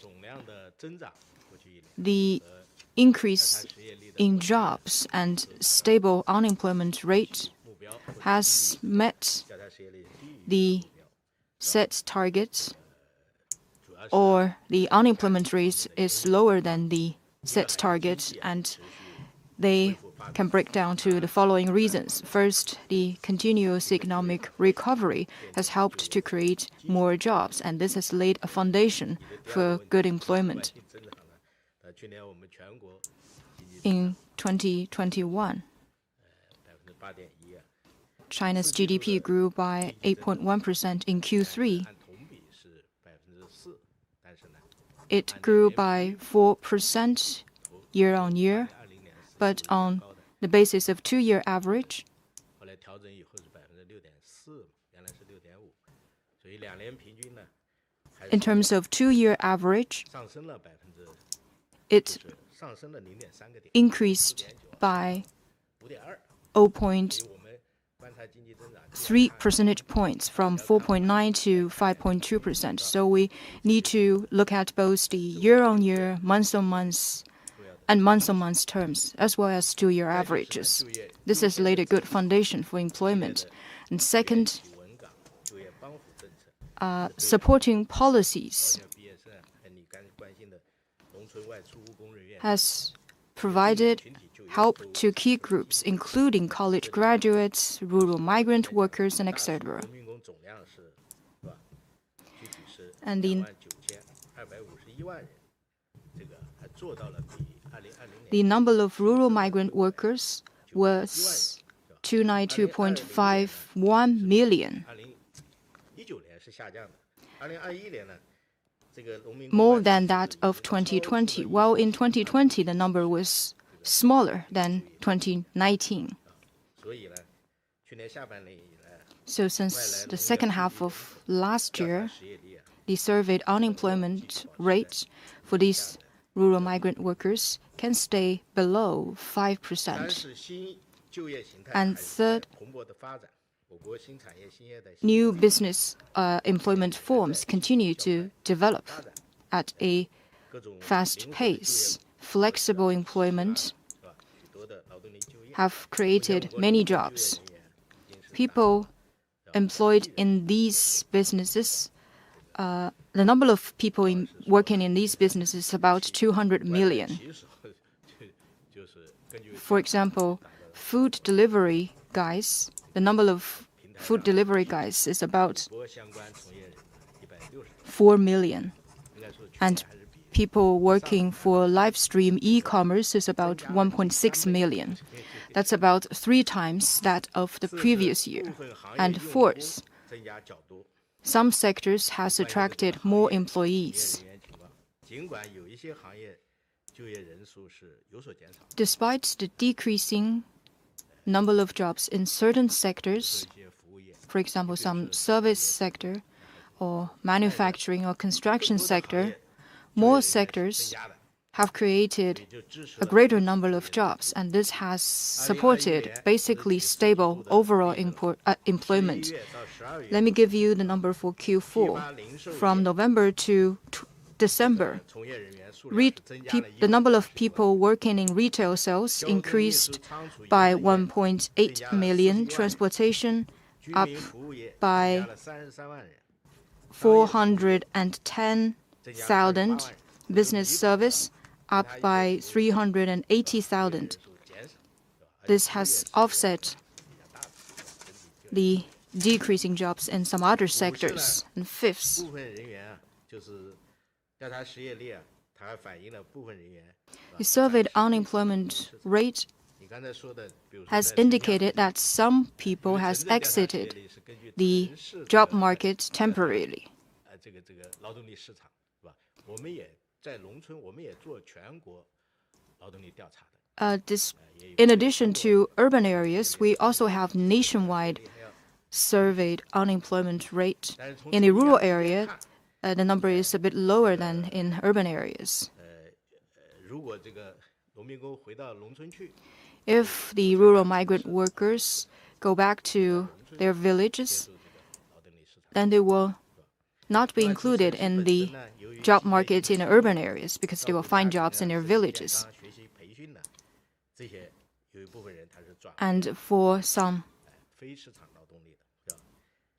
the increase in jobs and stable unemployment rate has met the set targets, or the unemployment rate is lower than the set target, and they can break down to the following reasons. First, the continuous economic recovery has helped to create more jobs, and this has laid a foundation for good employment. In 2021, China's GDP grew by 8.1% in Q3. It grew by 4% year on year, but on the basis of two-year average, in terms of two-year average, it increased by 0.3 percentage points from 4.9 to 5.2%. So we need to look at both the year-on-year, month-on-month, and month-on-month terms, as well as two-year averages. This has laid a good foundation for employment. And second, supporting policies has provided help to key groups, including college graduates, rural migrant workers, and etc. And the number of rural migrant workers was 292.51 million, more than that of 2020, while in 2020 the number was smaller than 2019. So since the second half of last year, the surveyed unemployment rate for these rural migrant workers can stay below 5%. And third, new business employment forms continue to develop at a fast pace. Flexible employment have created many jobs. People employed in these businesses, the number of people working in these businesses is about 200 million. For example, food delivery guys, the number of food delivery guys is about 4 million. And people working for live stream e-commerce is about 1.6 million. That's about 3 times that of the previous year. And fourth, some sectors has attracted more employees. Despite the decreasing number of jobs in certain sectors, for example, some service sector or manufacturing or construction sector, more sectors have created a greater number of jobs, and this has supported basically stable overall employment. Let me give you the number for Q4. From November to December, the number of people working in retail sales increased by 1.8 million, transportation up by 410,000, business service up by 380,000. This has offset the decreasing jobs in some other sectors. And fifth, the surveyed unemployment rate has indicated that some people has exited the job market temporarily. In addition to urban areas, we also have nationwide surveyed unemployment rate. In a rural area, the number is a bit lower than in urban areas. If the rural migrant workers go back to their villages, then they will not be included in the job market in urban areas because they will find jobs in their villages. And for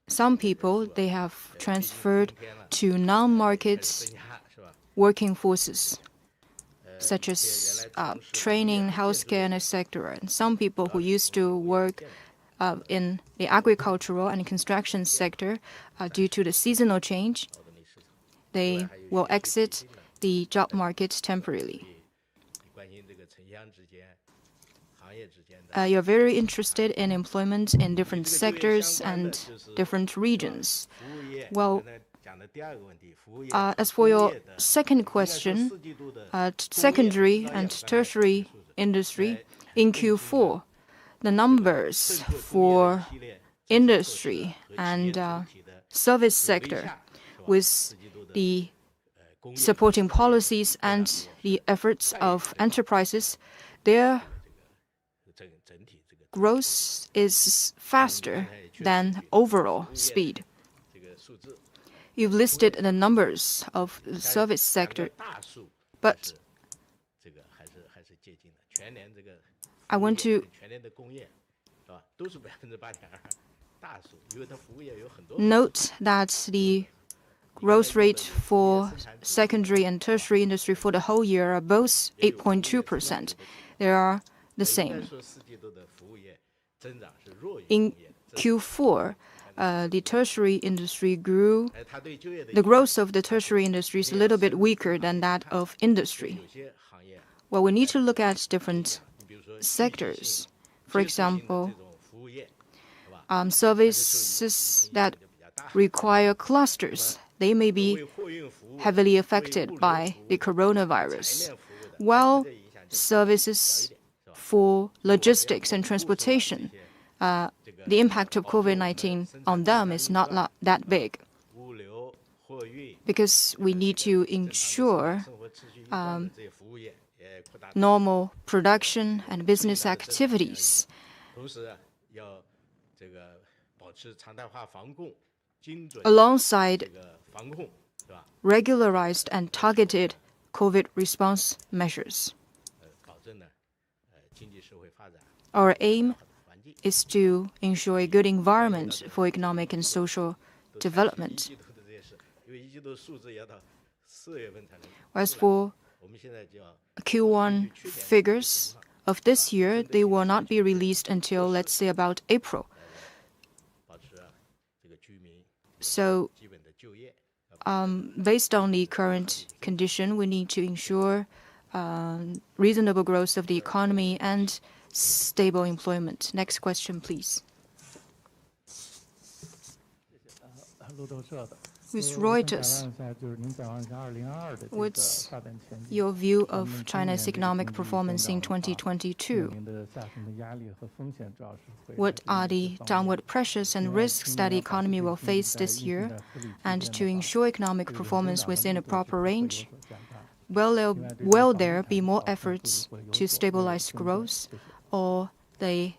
some people, they have transferred to non-market working forces, such as training, healthcare, and etc. And some people who used to work in the agricultural and construction sector, due to the seasonal change, they will exit the job market temporarily. You're very interested in employment in different sectors and different regions. Well, as for your second question, secondary and tertiary industry in Q4, the numbers for industry and service sector with the supporting policies and the efforts of enterprises, their growth is faster than overall speed. You've listed the numbers of the service sector, but I want to note that the growth rate for secondary and tertiary industry for the whole year are both 8.2%. They are the same. In Q4, the tertiary industry grew. The growth of the tertiary industry is a little bit weaker than that of industry. Well, we need to look at different sectors. For example, services that require clusters, they may be heavily affected by the coronavirus, while services for logistics and transportation, the impact of COVID-19 on them is not that big, because we need to ensure normal production and business activities. Alongside regularized and targeted COVID response measures. Our aim is to ensure a good environment for economic and social development. As for Q1 figures of this year, they will not be released until, let's say, about April. So, based on the current condition, we need to ensure reasonable growth of the economy and stable employment. Next question, please. With Reuters, what's your view of China's economic performance in 2022? What are the downward pressures and risks that the economy will face this year? And to ensure economic performance within a proper range, will there be more efforts to stabilize growth, or the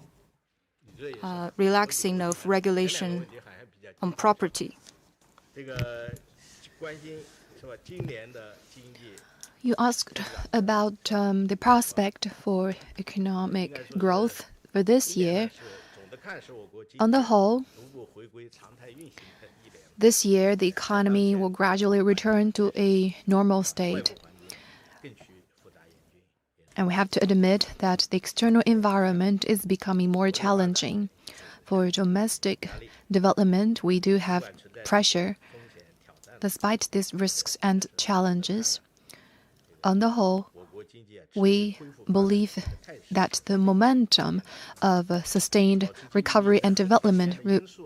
relaxing of regulation on property? You asked about the prospect for economic growth for this year. On the whole, this year the economy will gradually return to a normal state. And we have to admit that the external environment is becoming more challenging. For domestic development, we do have pressure. Despite these risks and challenges, on the whole, we believe that the momentum of sustained recovery and development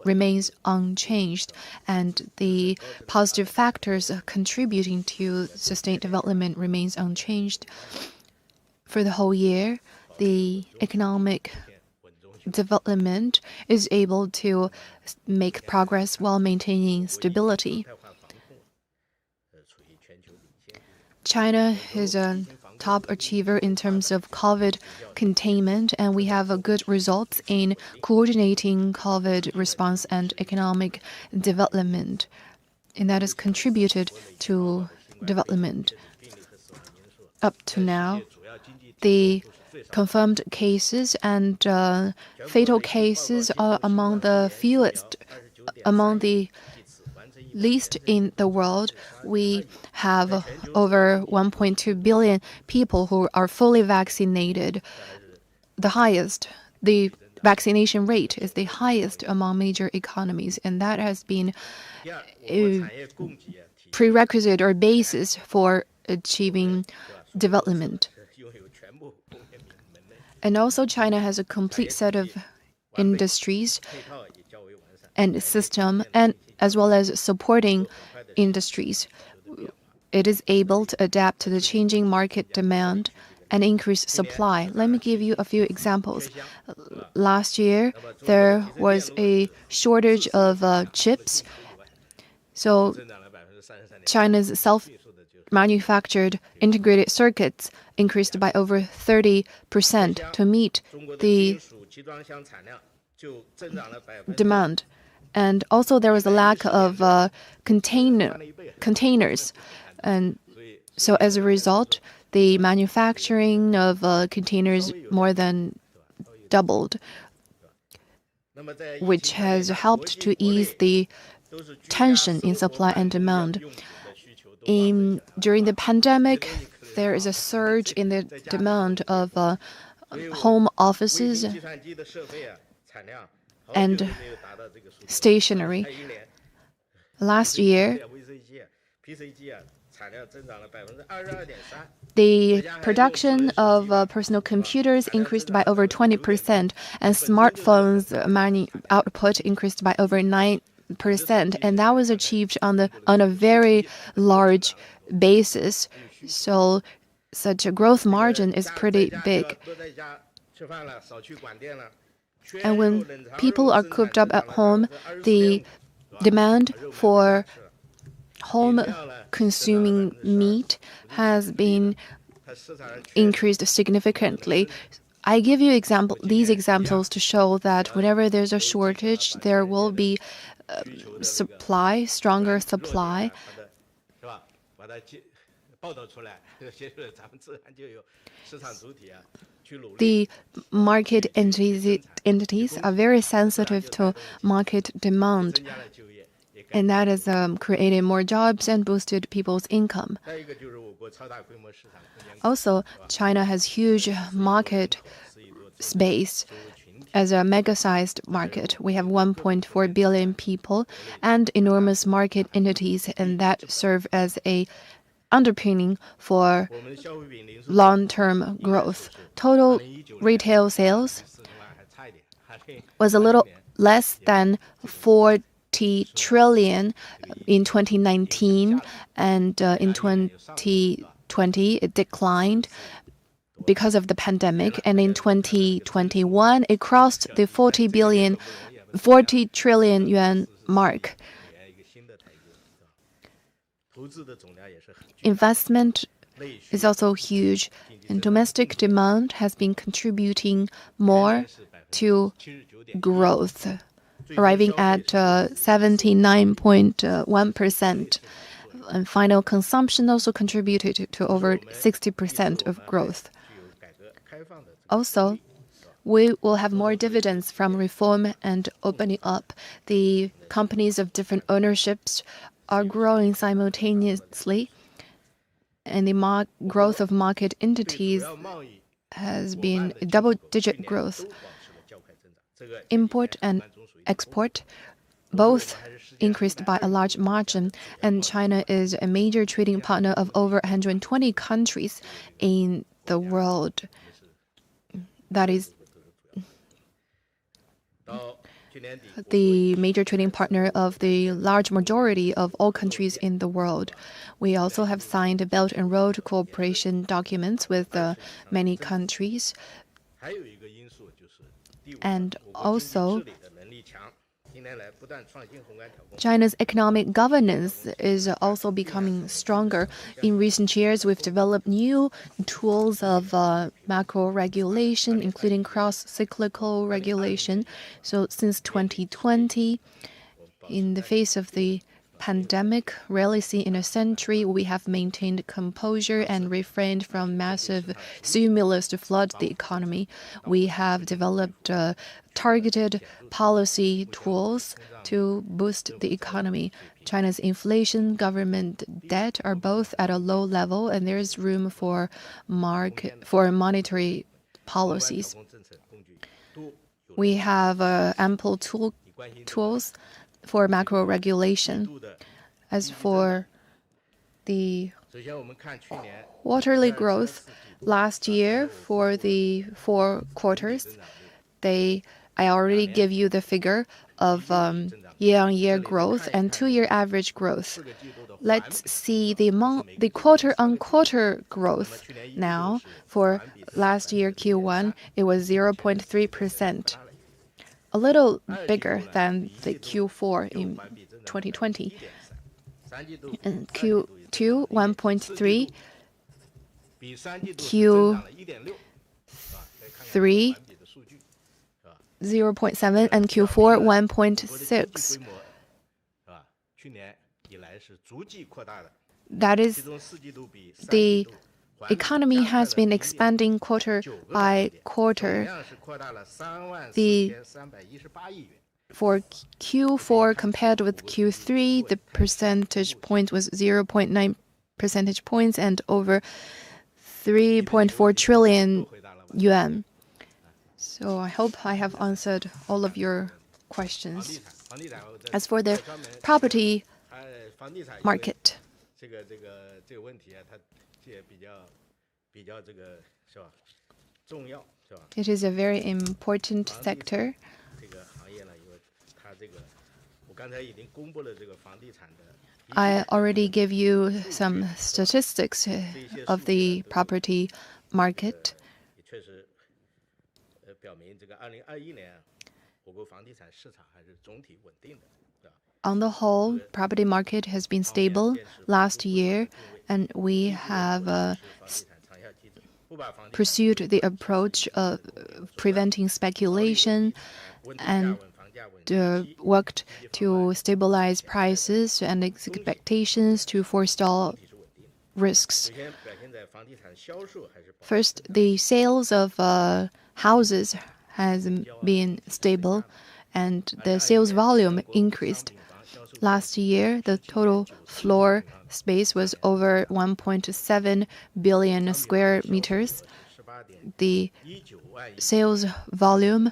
remains unchanged, and the positive factors contributing to sustained development remains unchanged. For the whole year, the economic development is able to make progress while maintaining stability. China is a top achiever in terms of COVID containment, and we have a good results in coordinating COVID response and economic development, and that has contributed to development. Up to now, the confirmed cases and fatal cases are among the fewest, among the least in the world. We have over 1.2 billion people who are fully vaccinated. The vaccination rate is the highest among major economies, and that has been a prerequisite or basis for achieving development. And also China has a complete set of industries and system, and as well as supporting industries. It is able to adapt to the changing market demand and increase supply. Let me give you a few examples. Last year, there was a shortage of chips, so China's self-manufactured integrated circuits increased by over 30% to meet the demand. And also there was a lack of containers. And so as a result, the manufacturing of containers more than doubled, which has helped to ease the tension in supply and demand. During the pandemic, there is a surge in the demand of home offices and stationery. Last year, the production of personal computers increased by over 20%, and smartphones output increased by over 9%, and that was achieved on a very large basis. So such a growth margin is pretty big. And when people are cooped up at home, the demand for home consuming meat has been increased significantly. I give you these examples to show that whenever there's a shortage, there will be stronger supply. The market entities are very sensitive to market demand, and that has created more jobs and boosted people's income. Also, China has huge market space. As a mega-sized market, we have 1.4 billion people and enormous market entities, and that serve as a underpinning for long-term growth. Total retail sales was a little less than 40 trillion in 2019, and in 2020 it declined because of the pandemic, and in 2021 it crossed the 40 trillion yuan mark. Investment is also huge, and domestic demand has been contributing more to growth, arriving at 79.1%. And final consumption also contributed to over 60% of growth. Also, we will have more dividends from reform and opening up. The companies of different ownerships are growing simultaneously, and the growth of market entities has been double-digit growth. Import and export both increased by a large margin, and China is a major trading partner of over 120 countries in the world. That is the major trading partner of the large majority of all countries in the world. We also have signed Belt and Road cooperation documents with many countries. And also, China's economic governance is also becoming stronger. In recent years, we've developed new tools of macro regulation, including cross-cyclical regulation. So since 2020, in the face of the pandemic, rarely seen in a century, we have maintained composure and refrained from massive stimulus to flood the economy. We have developed targeted policy tools to boost the economy. China's inflation, government debt are both at a low level, and there is room for monetary policies. We have ample tools for macro regulation. As for the quarterly growth last year for the 4 quarters, I already give you the figure of year-on-year growth and 2-year average growth. Let's see the quarter-on-quarter growth now. For last year Q1, it was 0.3%, a little bigger than the Q4 in 2020. And Q2, 1.3, Q3, 0.7, and Q4, 1.6. That is, the economy has been expanding quarter by quarter. For Q4 compared with Q3, the percentage point was 0.9 percentage points and over 3.4 trillion yuan. So I hope I have answered all of your questions. As for the property market, it is a very important sector. I already gave you some statistics of the property market. On the whole, property market has been stable last year, and we have pursued the approach of preventing speculation and worked to stabilize prices and expectations to forestall risks. First, the sales of houses has been stable and the sales volume increased. Last year, the total floor space was over 1.7 billion square meters. The sales volume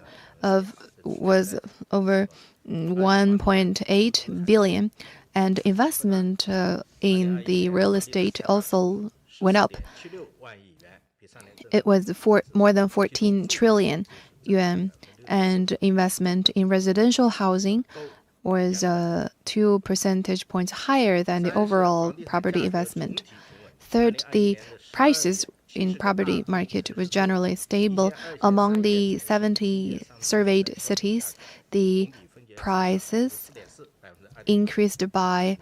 was over 1.8 billion, and investment in the real estate also went up. It was more than 14 trillion yuan, and investment in residential housing was 2 percentage points higher than the overall property investment. Third, the prices in property market was generally stable. Among the 70 surveyed cities, the prices increased by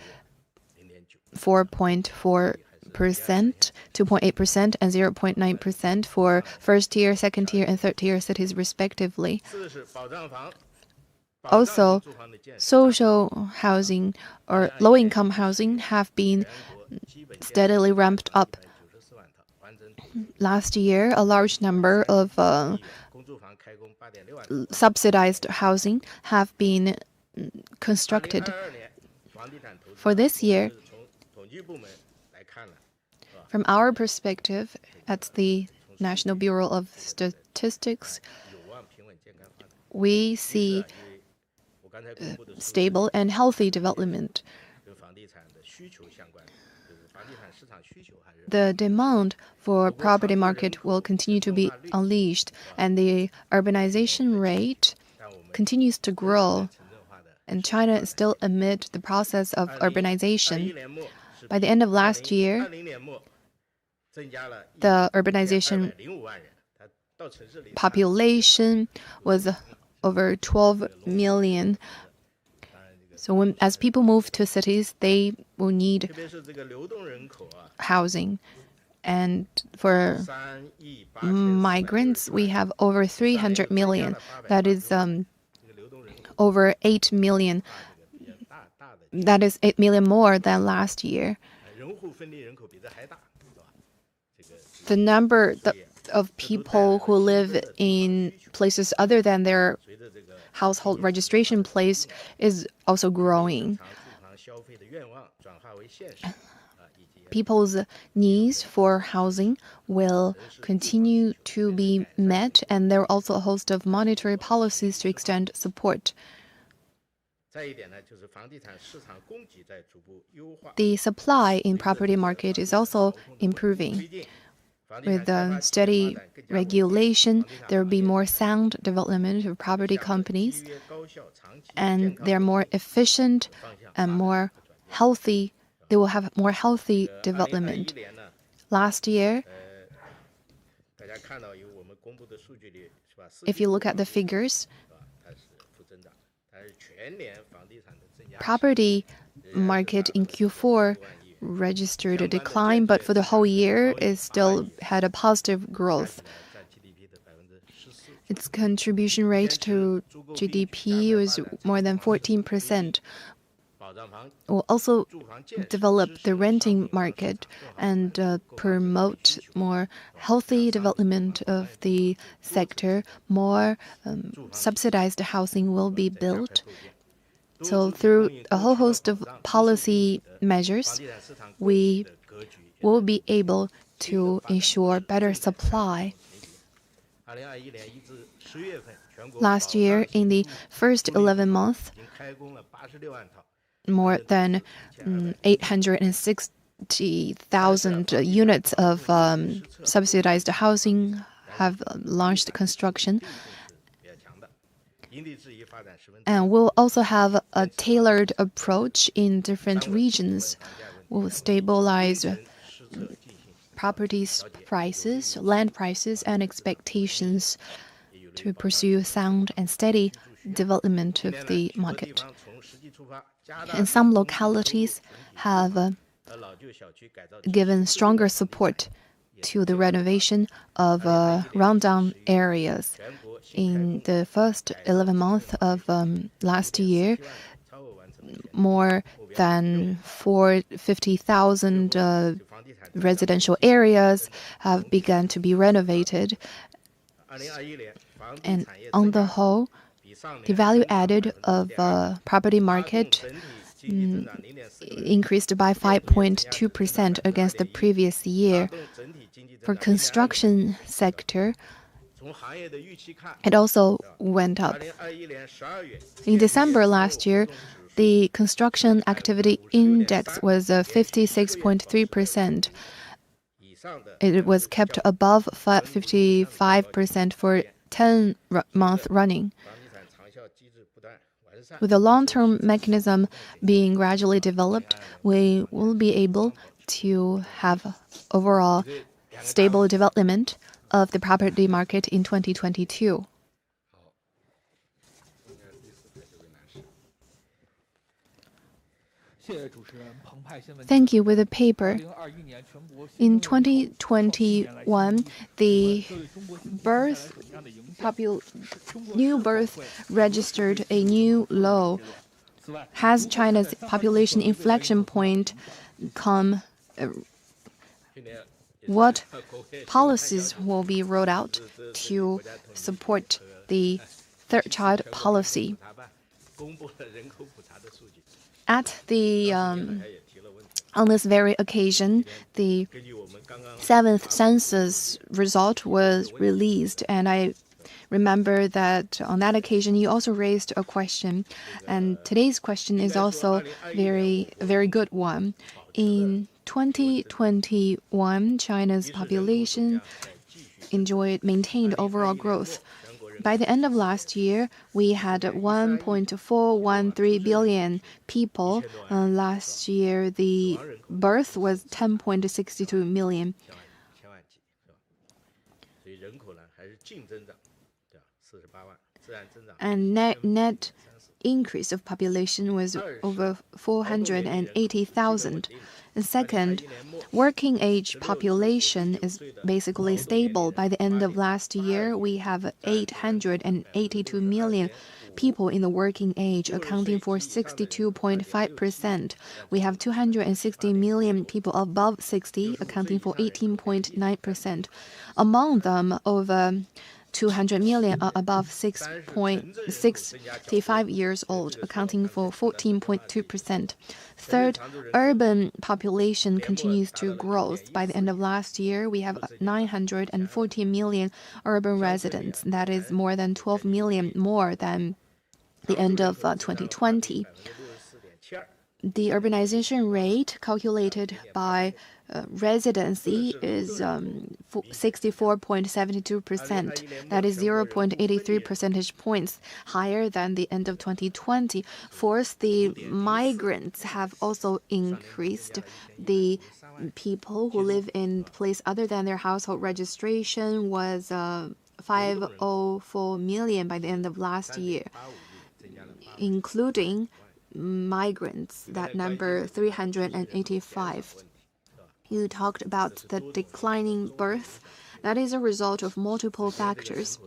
4.4%, 2.8%, and 0.9% for first-tier, second-tier, and third-tier cities respectively. Also, social housing or low-income housing have been steadily ramped up. Last year, a large number of subsidized housing have been constructed. For this year, from our perspective at the National Bureau of Statistics, we see stable and healthy development. The demand for property market will continue to be unleashed, and the urbanization rate continues to grow, and China is still amid the process of urbanization. By the end of last year, the urbanization population was over 12 million. So as people move to cities, they will need housing. And for migrants, we have over 300 million. That is over 8 million. That is 8 million more than last year. The number of people who live in places other than their household registration place is also growing. People's needs for housing will continue to be met, and there are also a host of monetary policies to extend support. The supply in property market is also improving. With steady regulation, there will be more sound development of property companies, and they're more efficient and more healthy. They will have more healthy development. Last year, if you look at the figures, property market in Q4 registered a decline, but for the whole year, it still had a positive growth. Its contribution rate to GDP was more than 14%. We'll also develop the renting market and promote more healthy development of the sector. More subsidized housing will be built. So through a whole host of policy measures, we will be able to ensure better supply. Last year, in the first 11 months, more than 860,000 units of subsidized housing have launched construction. And we'll also have a tailored approach in different regions. We'll stabilize properties prices, land prices, and expectations to pursue sound and steady development of the market. And some localities have given stronger support to the renovation of rundown areas. In the first 11 months of last year, more than 450,000 residential areas have begun to be renovated. And on the whole, the value added of property market increased by 5.2% against the previous year. For construction sector, it also went up. In December last year, the construction activity index was 56.3%. It was kept above 55% for 10 months running. With the long-term mechanism being gradually developed, we will be able to have overall stable development of the property market in 2022. Thank you. With the paper, in 2021, the new birth registered a new low. Has China's population inflection point come? What policies will be rolled out to support the third child policy? On this very occasion, the 7th census result was released, and I remember that on that occasion you also raised a question, and today's question is also a very good one. In 2021, China's population maintained overall growth. By the end of last year, we had 1.413 billion people. Last year, the birth was 10.62 million. And net increase of population was over 480,000. And second, working age population is basically stable. By the end of last year, we have 882 million people in the working age, accounting for 62.5%. We have 260 million people above 60, accounting for 18.9%. Among them, over 200 million are above 65 years old, accounting for 14.2%. Third, urban population continues to grow. By the end of last year, we have 940 million urban residents. That is more than 12 million more than the end of 2020. The urbanization rate calculated by residency is 64.72%. That is 0.83 percentage points higher than the end of 2020. Fourth, the migrants have also increased. The people who live in place other than their household registration was 504 million by the end of last year, including migrants, that number 385. You talked about the declining birth. That is a result of multiple factors.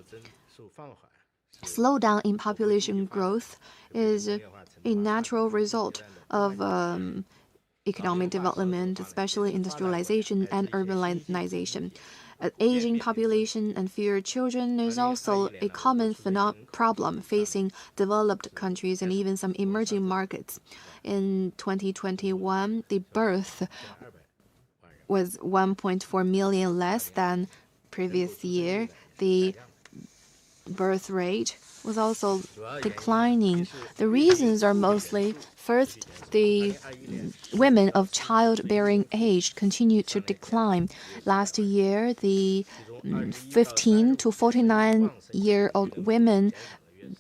Slowdown in population growth is a natural result of economic development, especially industrialization and urbanization. An aging population and fewer children is also a common problem facing developed countries and even some emerging markets. In 2021, the birth was 1.4 million less than previous year. The birth rate was also declining. The reasons are mostly, first, the women of childbearing age continued to decline. Last year, the 15 to 49-year-old women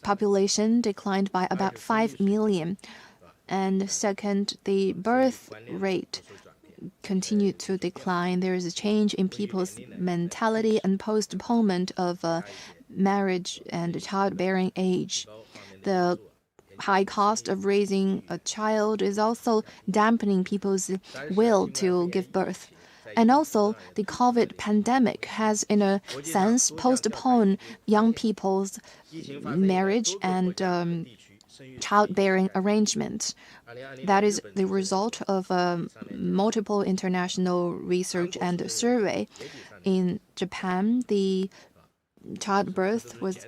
population declined by about 5 million. And second, the birth rate continued to decline. There is a change in people's mentality and postponement of marriage and childbearing age. The high cost of raising a child is also dampening people's will to give birth. And also, the COVID pandemic has, in a sense, postponed young people's marriage and childbearing arrangements. That is the result of multiple international research and survey. In Japan, the childbirth was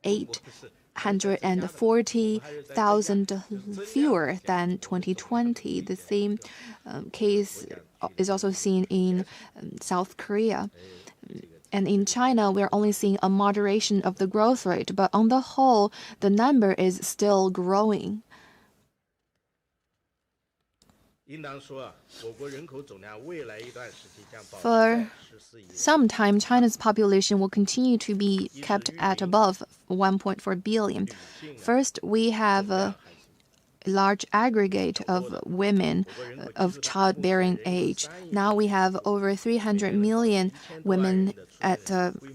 840,000 fewer than 2020. The same case is also seen in South Korea. And in China, we're only seeing a moderation of the growth rate, but on the whole, the number is still growing. For some time, China's population will continue to be kept at above 1.4 billion. First, we have a large aggregate of women of childbearing age. Now we have over 300 million women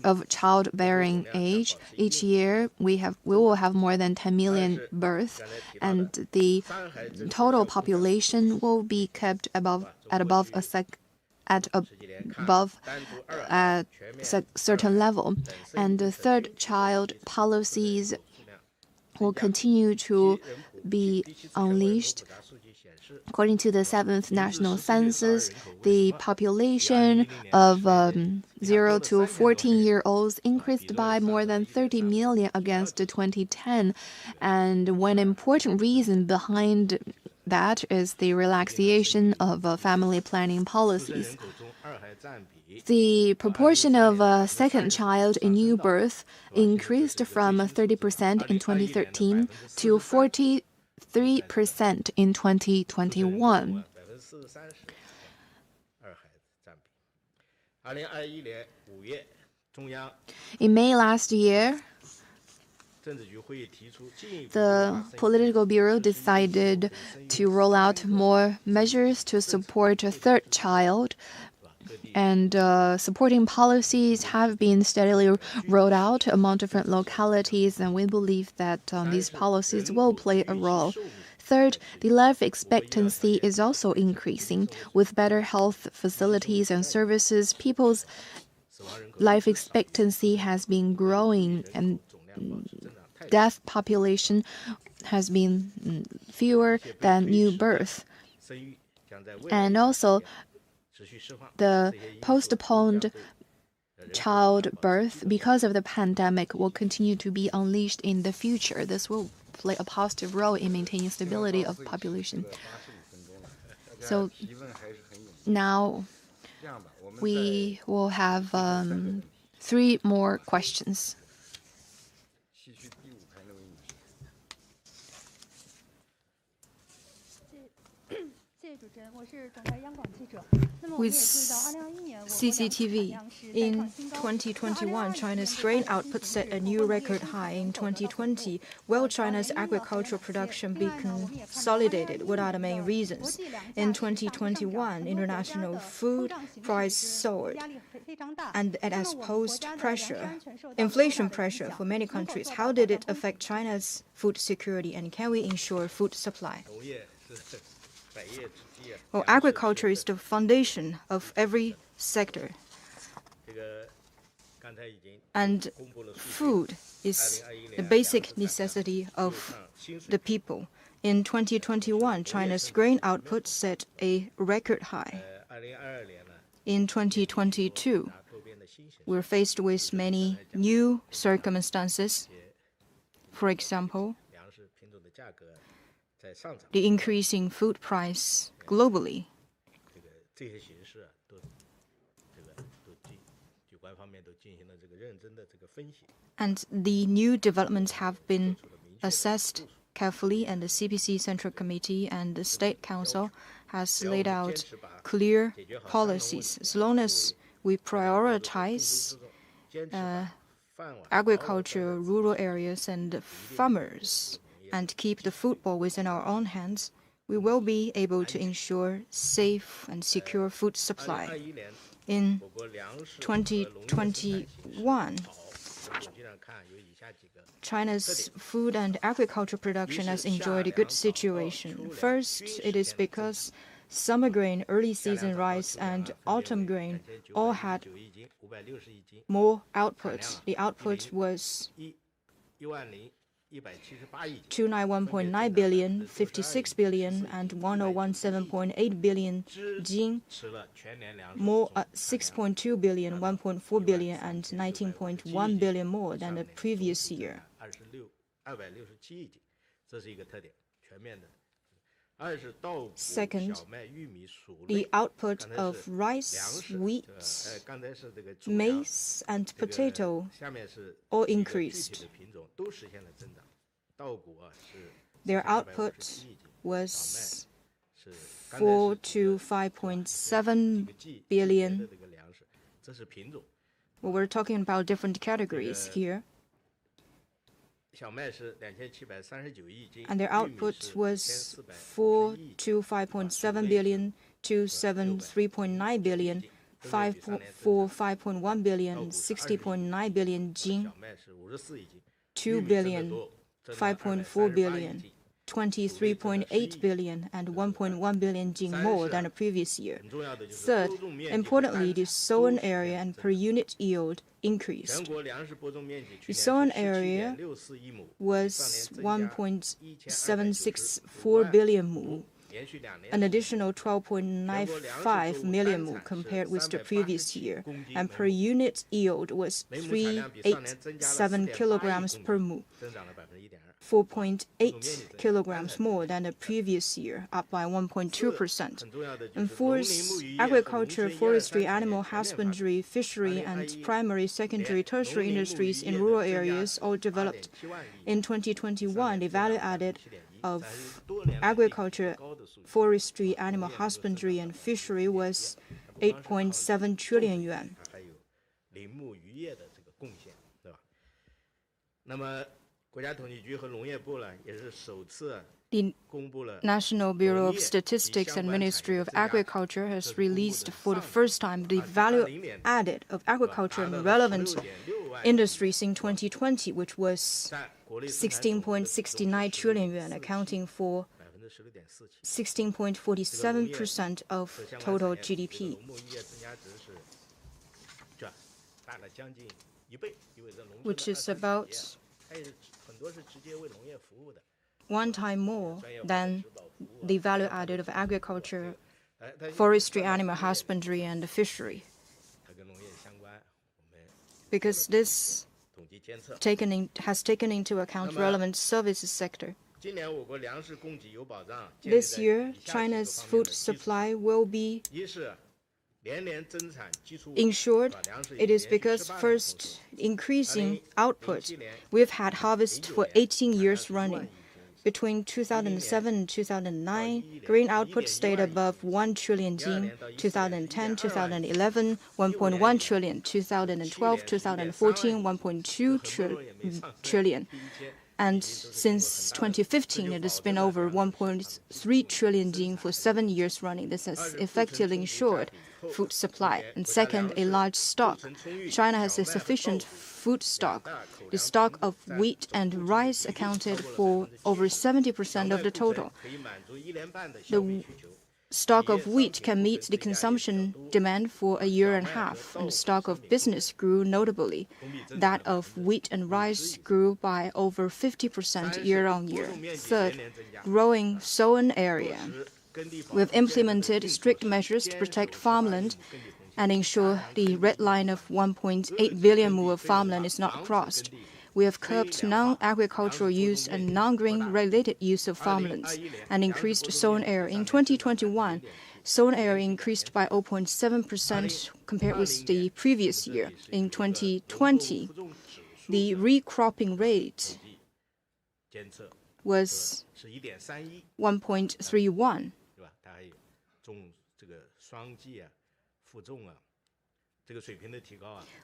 of childbearing age. Each year we will have more than 10 million births, and the total population will be kept above a certain level. And the third child policies will continue to be unleashed. According to the 7th National Census, the population of 0 to 14-year-olds increased by more than 30 million against 2010. And one important reason behind that is the relaxation of family planning policies. The proportion of a second child in new birth increased from 30% in 2013 to 43% in 2021. In May last year, the Political Bureau decided to roll out more measures to support a third child. And supporting policies have been steadily rolled out among different localities, and we believe that these policies will play a role. Third, the life expectancy is also increasing. With better health facilities and services, people's life expectancy has been growing, and death population has been fewer than new birth. And also, the postponed childbirth because of the pandemic will continue to be unleashed in the future. This will play a positive role in maintaining stability of population. So now we will have 3 more questions. With CCTV, in 2021, China's grain output set a new record high. In 2020, will China's agricultural production be consolidated? What are the main reasons? In 2021, international food price soared, and it has posed inflation pressure for many countries. How did it affect China's food security, and can we ensure food supply? Well, agriculture is the foundation of every sector, and food is the basic necessity of the people. In 2021, China's grain output set a record high. In 2022, we're faced with many new circumstances. For example, the increasing food price globally. And the new developments have been assessed carefully, and the CPC Central Committee and the State Council has laid out clear policies. As long as we prioritize agriculture, rural areas, and farmers, and keep the food bowl within our own hands, we will be able to ensure safe and secure food supply. In 2021, China's food and agriculture production has enjoyed a good situation. First, it is because summer grain, early season rice, and autumn grain all had more output. The output was 291.9 billion, 56 billion, and 1017.8 billion jin, more 6.2 billion, 1.4 billion, and 19.1 billion more than the previous year. Second, the output of rice, wheat, maize, and potato all increased. Their output was 4 to 5.7 billion. Well, we're talking about different categories here. And their output was 4 to 5.7 billion, 273.9 billion, 5.4, 5.1 billion, 60.9 billion jin, 2 billion, 5.4 billion, 23.8 billion, and 1.1 billion jin more than the previous year. Third, importantly, the sown area and per unit yield increased. The sown area was 1.764 billion mu, an additional 12.95 million mu compared with the previous year, and per unit yield was 387 kilograms per mu, 4.8 kilograms more than the previous year, up by 1.2%. And fourth, agriculture, forestry, animal husbandry, fishery, and primary, secondary, tertiary industries in rural areas all developed. In 2021, the value added of agriculture, forestry, animal husbandry, and fishery was 8.7 trillion yuan. The National Bureau of Statistics and Ministry of Agriculture has released for the first time the value added of agriculture and relevant industries in 2020, which was 16.69 trillion yuan, accounting for 16.47% of total GDP. Which is about 1 time more than the value added of agriculture, forestry, animal husbandry, and fishery. Because this has taken into account relevant services sector. This year, China's food supply will be ensured. It is because, first, increasing output. We've had harvest for 18 years running. Between 2007 and 2009, grain output stayed above 1 trillion jing. 2010, 2011, 1.1 trillion. 2012, 2014, 1.2 trillion. And since 2015, it has been over 1.3 trillion jing for 7 years running. This has effectively ensured food supply. And second, a large stock. China has a sufficient food stock. The stock of wheat and rice accounted for over 70% of the total. The stock of wheat can meet the consumption demand for a year and a half, and the stock of business grew notably. That of wheat and rice grew by over 50% year on year. Third, growing sown area. We have implemented strict measures to protect farmland and ensure the red line of 1.8 billion mu of farmland is not crossed. We have curbed non-agricultural use and non-grain-related use of farmlands and increased sown area. In 2021, sown area increased by 0.7% compared with the previous year. In 2020, the recropping rate was 1.31.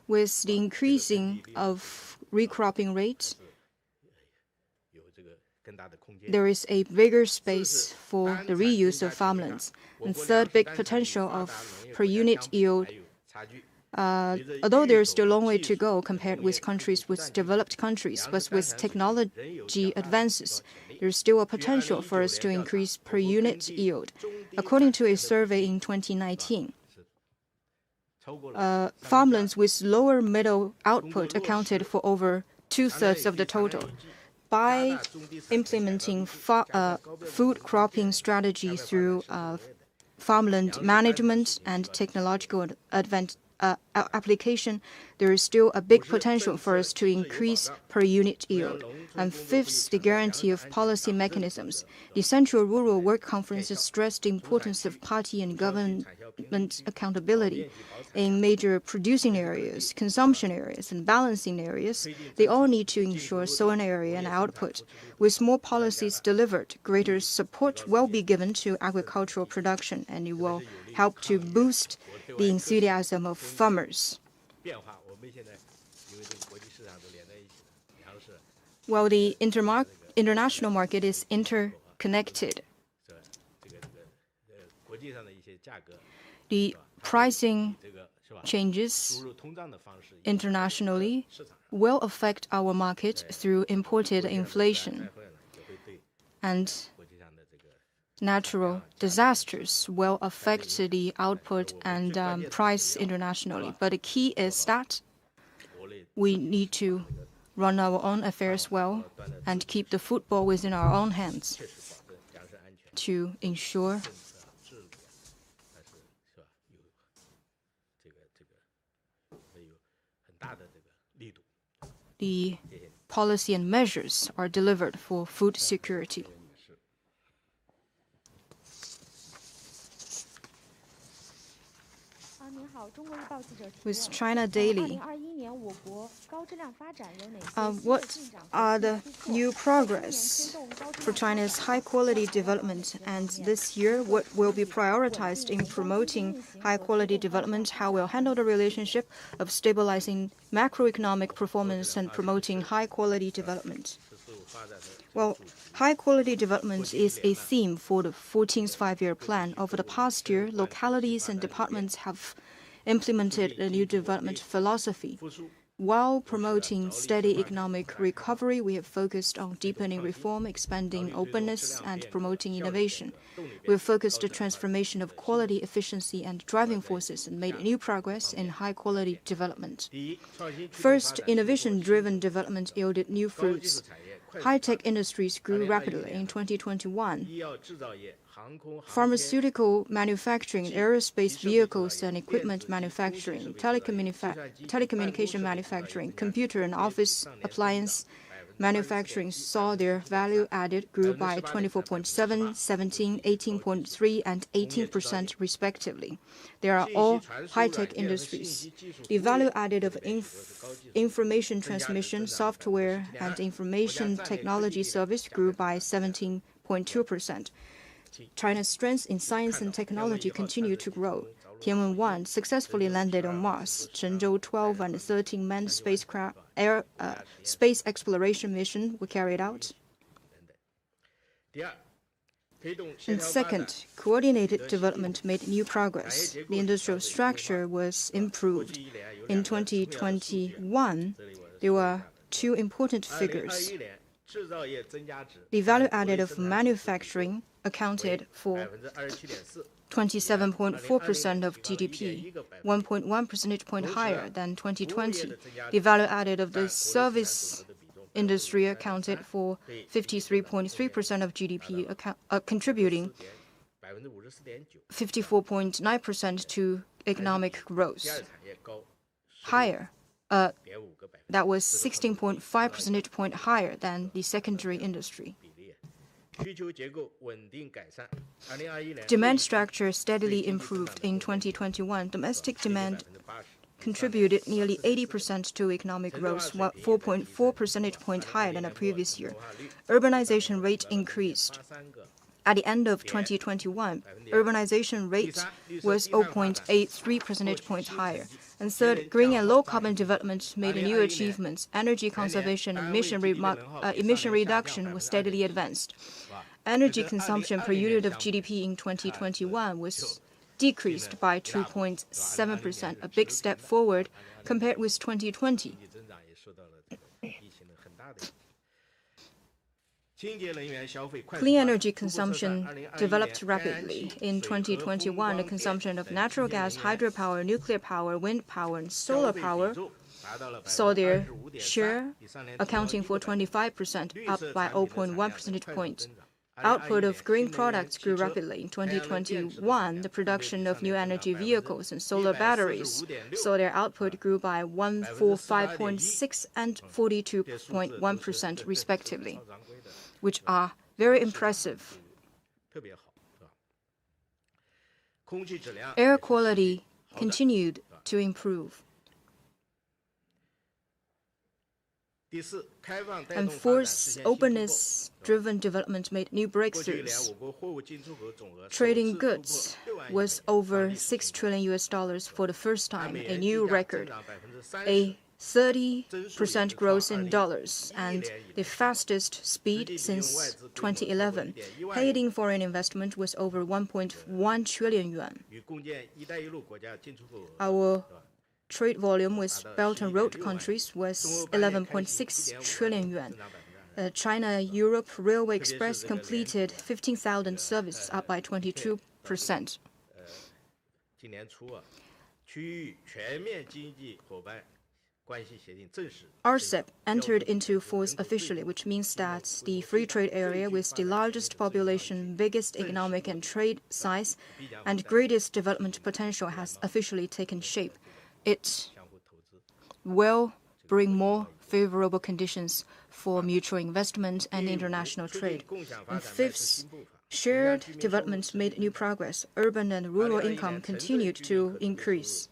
With the increasing of recropping rate, there is a bigger space for the reuse of farmlands. And third, big potential of per unit yield. Although there is still a long way to go compared with developed countries, but with technology advances, there is still a potential for us to increase per unit yield. According to a survey in 2019, farmlands with lower middle output accounted for over 2/3 of the total. By implementing food cropping strategy through farmland management and technological application, there is still a big potential for us to increase per unit yield. And fifth, the guarantee of policy mechanisms. The Central Rural Work Conference has stressed the importance of party and government accountability in major producing areas, consumption areas, and balancing areas. They all need to ensure sown area and output. With more policies delivered, greater support will be given to agricultural production, and it will help to boost the enthusiasm of farmers. While the international market is interconnected, the pricing changes internationally will affect our market through imported inflation, and natural disasters will affect the output and price internationally. But the key is that we need to run our own affairs well and keep the football within our own hands to ensure the policy and measures are delivered for food security. With China Daily, what are the new progress for China's high-quality development? And this year, what will be prioritized in promoting high-quality development? How will handle the relationship of stabilizing macroeconomic performance and promoting high-quality development? Well, high-quality development is a theme for the 14th Five-Year Plan. Over the past year, localities and departments have implemented a new development philosophy. While promoting steady economic recovery, we have focused on deepening reform, expanding openness, and promoting innovation. We have focused the transformation of quality, efficiency, and driving forces and made new progress in high-quality development. First, innovation-driven development yielded new fruits. High-tech industries grew rapidly in 2021. Pharmaceutical manufacturing, aerospace vehicles and equipment manufacturing, telecommunication manufacturing, computer and office appliance manufacturing saw their value added grew by 24.7, 17, 18.3, and 18% respectively. They are all high-tech industries. The value added of information transmission, software, and information technology service grew by 17.2%. China's strengths in science and technology continue to grow. Tianwen-1 successfully landed on Mars. Shenzhou 12 and 13 manned space exploration mission were carried out. And second, coordinated development made new progress. The industrial structure was improved. In 2021, there were two important figures. The value added of manufacturing accounted for 27.4% of GDP, 1.1 percentage point higher than 2020. The value added of the service industry accounted for 53.3% of GDP, contributing 54.9% to economic growth. Higher. That was 16.5 percentage point higher than the secondary industry. Demand structure steadily improved in 2021. Domestic demand contributed nearly 80% to economic growth, 4.4 percentage point higher than the previous year. Urbanization rate increased. At the end of 2021, urbanization rate was 0.83 percentage points higher. And third, green and low-carbon development made new achievements. Energy conservation and emission reduction was steadily advanced. Energy consumption per unit of GDP in 2021 was decreased by 2.7%, a big step forward compared with 2020. Clean energy consumption developed rapidly. In 2021, the consumption of natural gas, hydropower, nuclear power, wind power, and solar power saw their share accounting for 25%, up by 0.1 percentage points. Output of green products grew rapidly. In 2021, the production of new energy vehicles and solar batteries saw their output grew by 145.6 and 42.1% respectively, which are very impressive. Air quality continued to improve. And fourth, openness-driven development made new breakthroughs. Trading goods was over $6 trillion for the first time, a new record, a 30% growth in dollars, and the fastest speed since 2011. Paid-in foreign investment was over 1.1 trillion yuan. Our trade volume with Belt and Road countries was 11.6 trillion yuan. China-Europe Railway Express completed 15,000 services, up by 22%. RCEP entered into force officially, which means that the free trade area with the largest population, biggest economic and trade size, and greatest development potential has officially taken shape. It will bring more favorable conditions for mutual investment and international trade. And fifth, shared development made new progress. Urban and rural income continued to increase.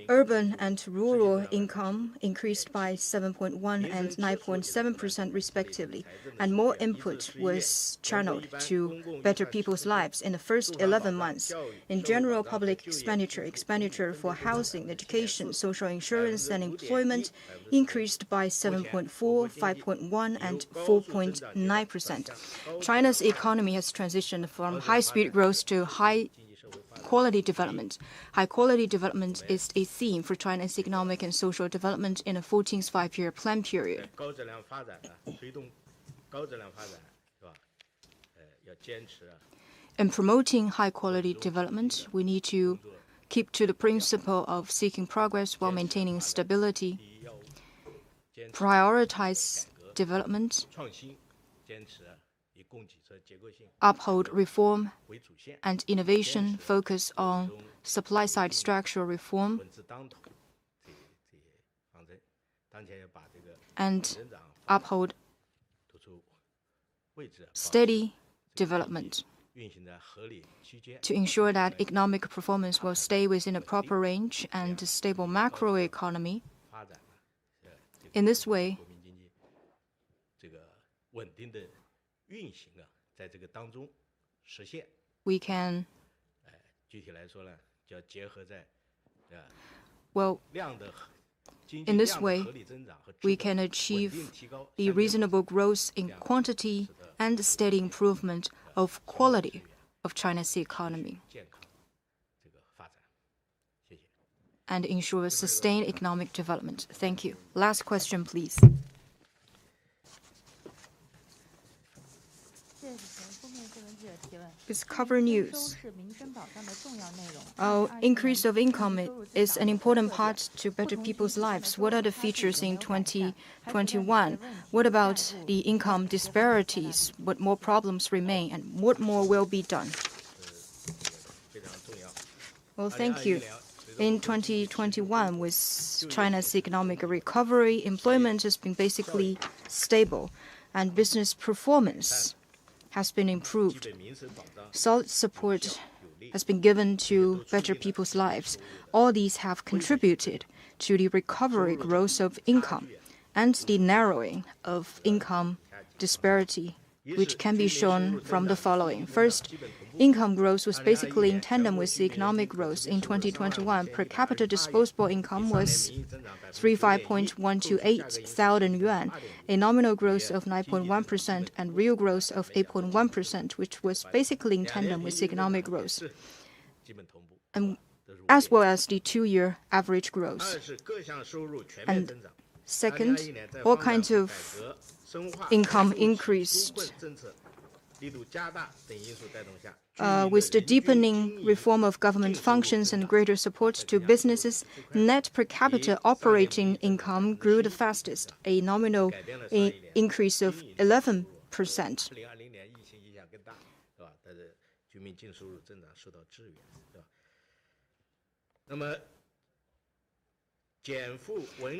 Urban and rural income increased by 7.1 and 9.7% respectively, and more input was channeled to better people's lives in the first 11 months. In general public expenditure for housing, education, social insurance, and employment increased by 7.4, 5.1, and 4.9%. China's economy has transitioned from high-speed growth to high-quality development. High-quality development is a theme for China's economic and social development in the 14th five-year plan period. In promoting high-quality development, we need to keep to the principle of seeking progress while maintaining stability, prioritize development, uphold reform and innovation, focus on supply-side structural reform, and uphold steady development to ensure that economic performance will stay within a proper range and a stable macroeconomy. In this way, we can, in this way, we can achieve the reasonable growth in quantity and steady improvement of quality of China's economy and ensure sustained economic development. Thank you. Last question, please. It's cover news. Increase of income is an important part to better people's lives. What are the features in 2021? What about the income disparities? What more problems remain and what more will be done? Well, thank you. In 2021, with China's economic recovery, employment has been basically stable and business performance has been improved. Solid support has been given to better people's lives. All these have contributed to the recovery growth of income and the narrowing of income disparity, which can be shown from the following. First, income growth was basically in tandem with the economic growth. In 2021, per capita disposable income was 35.128 thousand yuan, a nominal growth of 9.1% and real growth of 8.1%, which was basically in tandem with economic growth, and as well as the two-year average growth. And second, all kinds of income increased. With the deepening reform of government functions and greater support to businesses, net per capita operating income grew the fastest, a nominal increase of 11%.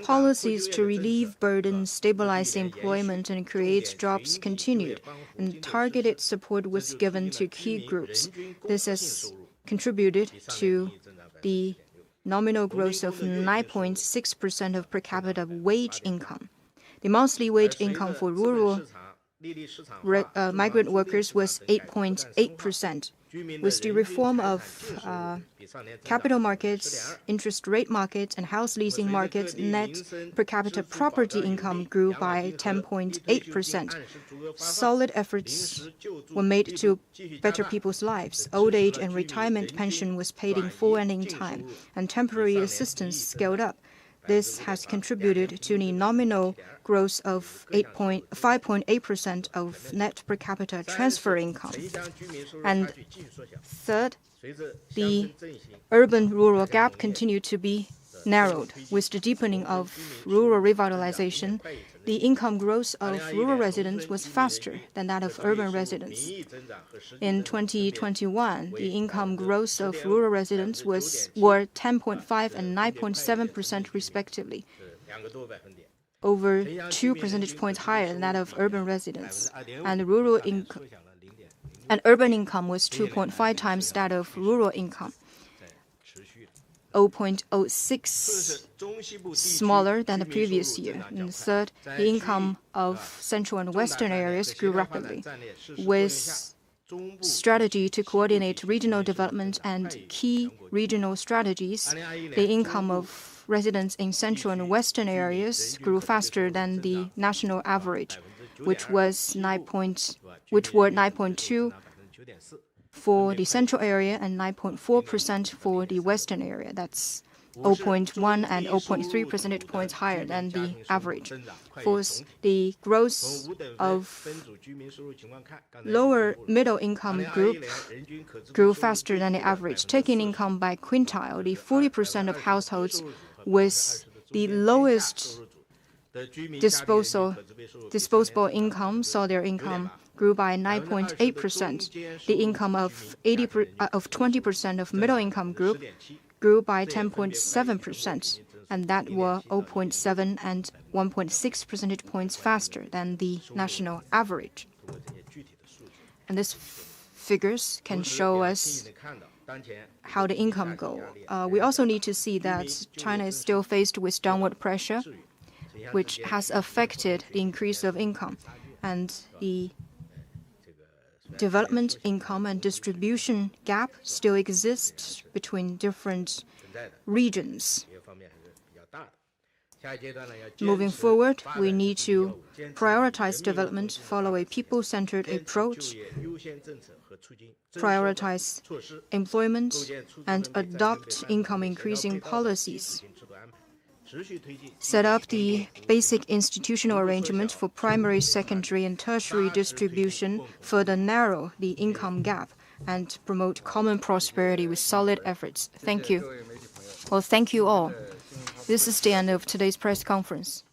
Policies to relieve burdens, stabilize employment, and create jobs continued, and targeted support was given to key groups. This has contributed to the nominal growth of 9.6% of per capita wage income. The monthly wage income for rural migrant workers was 8.8%. With the reform of capital markets, interest rate markets, and house leasing markets, net per capita property income grew by 10.8%. Solid efforts were made to better people's lives. Old age and retirement pension was paid in full and in time, and temporary assistance scaled up. This has contributed to the nominal growth of 5.8% of net per capita transfer income. And third, the urban-rural gap continued to be narrowed. With the deepening of rural revitalization, the income growth of rural residents was faster than that of urban residents. In 2021, the income growth of rural residents were 10.5% and 9.7% respectively, over 2 percentage points higher than that of urban residents. And urban income was 2.5 times that of rural income, 0.06 smaller than the previous year. And third, the income of central and western areas grew rapidly. With strategy to coordinate regional development and key regional strategies, the income of residents in central and western areas grew faster than the national average, which were 9.2% for the central area and 9.4% for the western area. That's 0.1 and 0.3 percentage points higher than the average. Fourth, the growth of lower middle income group grew faster than the average. Taking income by quintile, the 40% of households with the lowest disposable income saw their income grew by 9.8%. The income of 20% of middle income group grew by 10.7%. and that were 0.7 and 1.6 percentage points faster than the national average. And these figures can show us how the income go. We also need to see that China is still faced with downward pressure, which has affected the increase of income, and the development income and distribution gap still exists between different regions. Moving forward, we need to prioritize development, follow a people-centered approach, prioritize employment, and adopt income-increasing policies. Set up the basic institutional arrangement for primary, secondary, and tertiary distribution, further narrow the income gap, and promote common prosperity with solid efforts. Thank you. Well, thank you all. This is the end of today's press conference.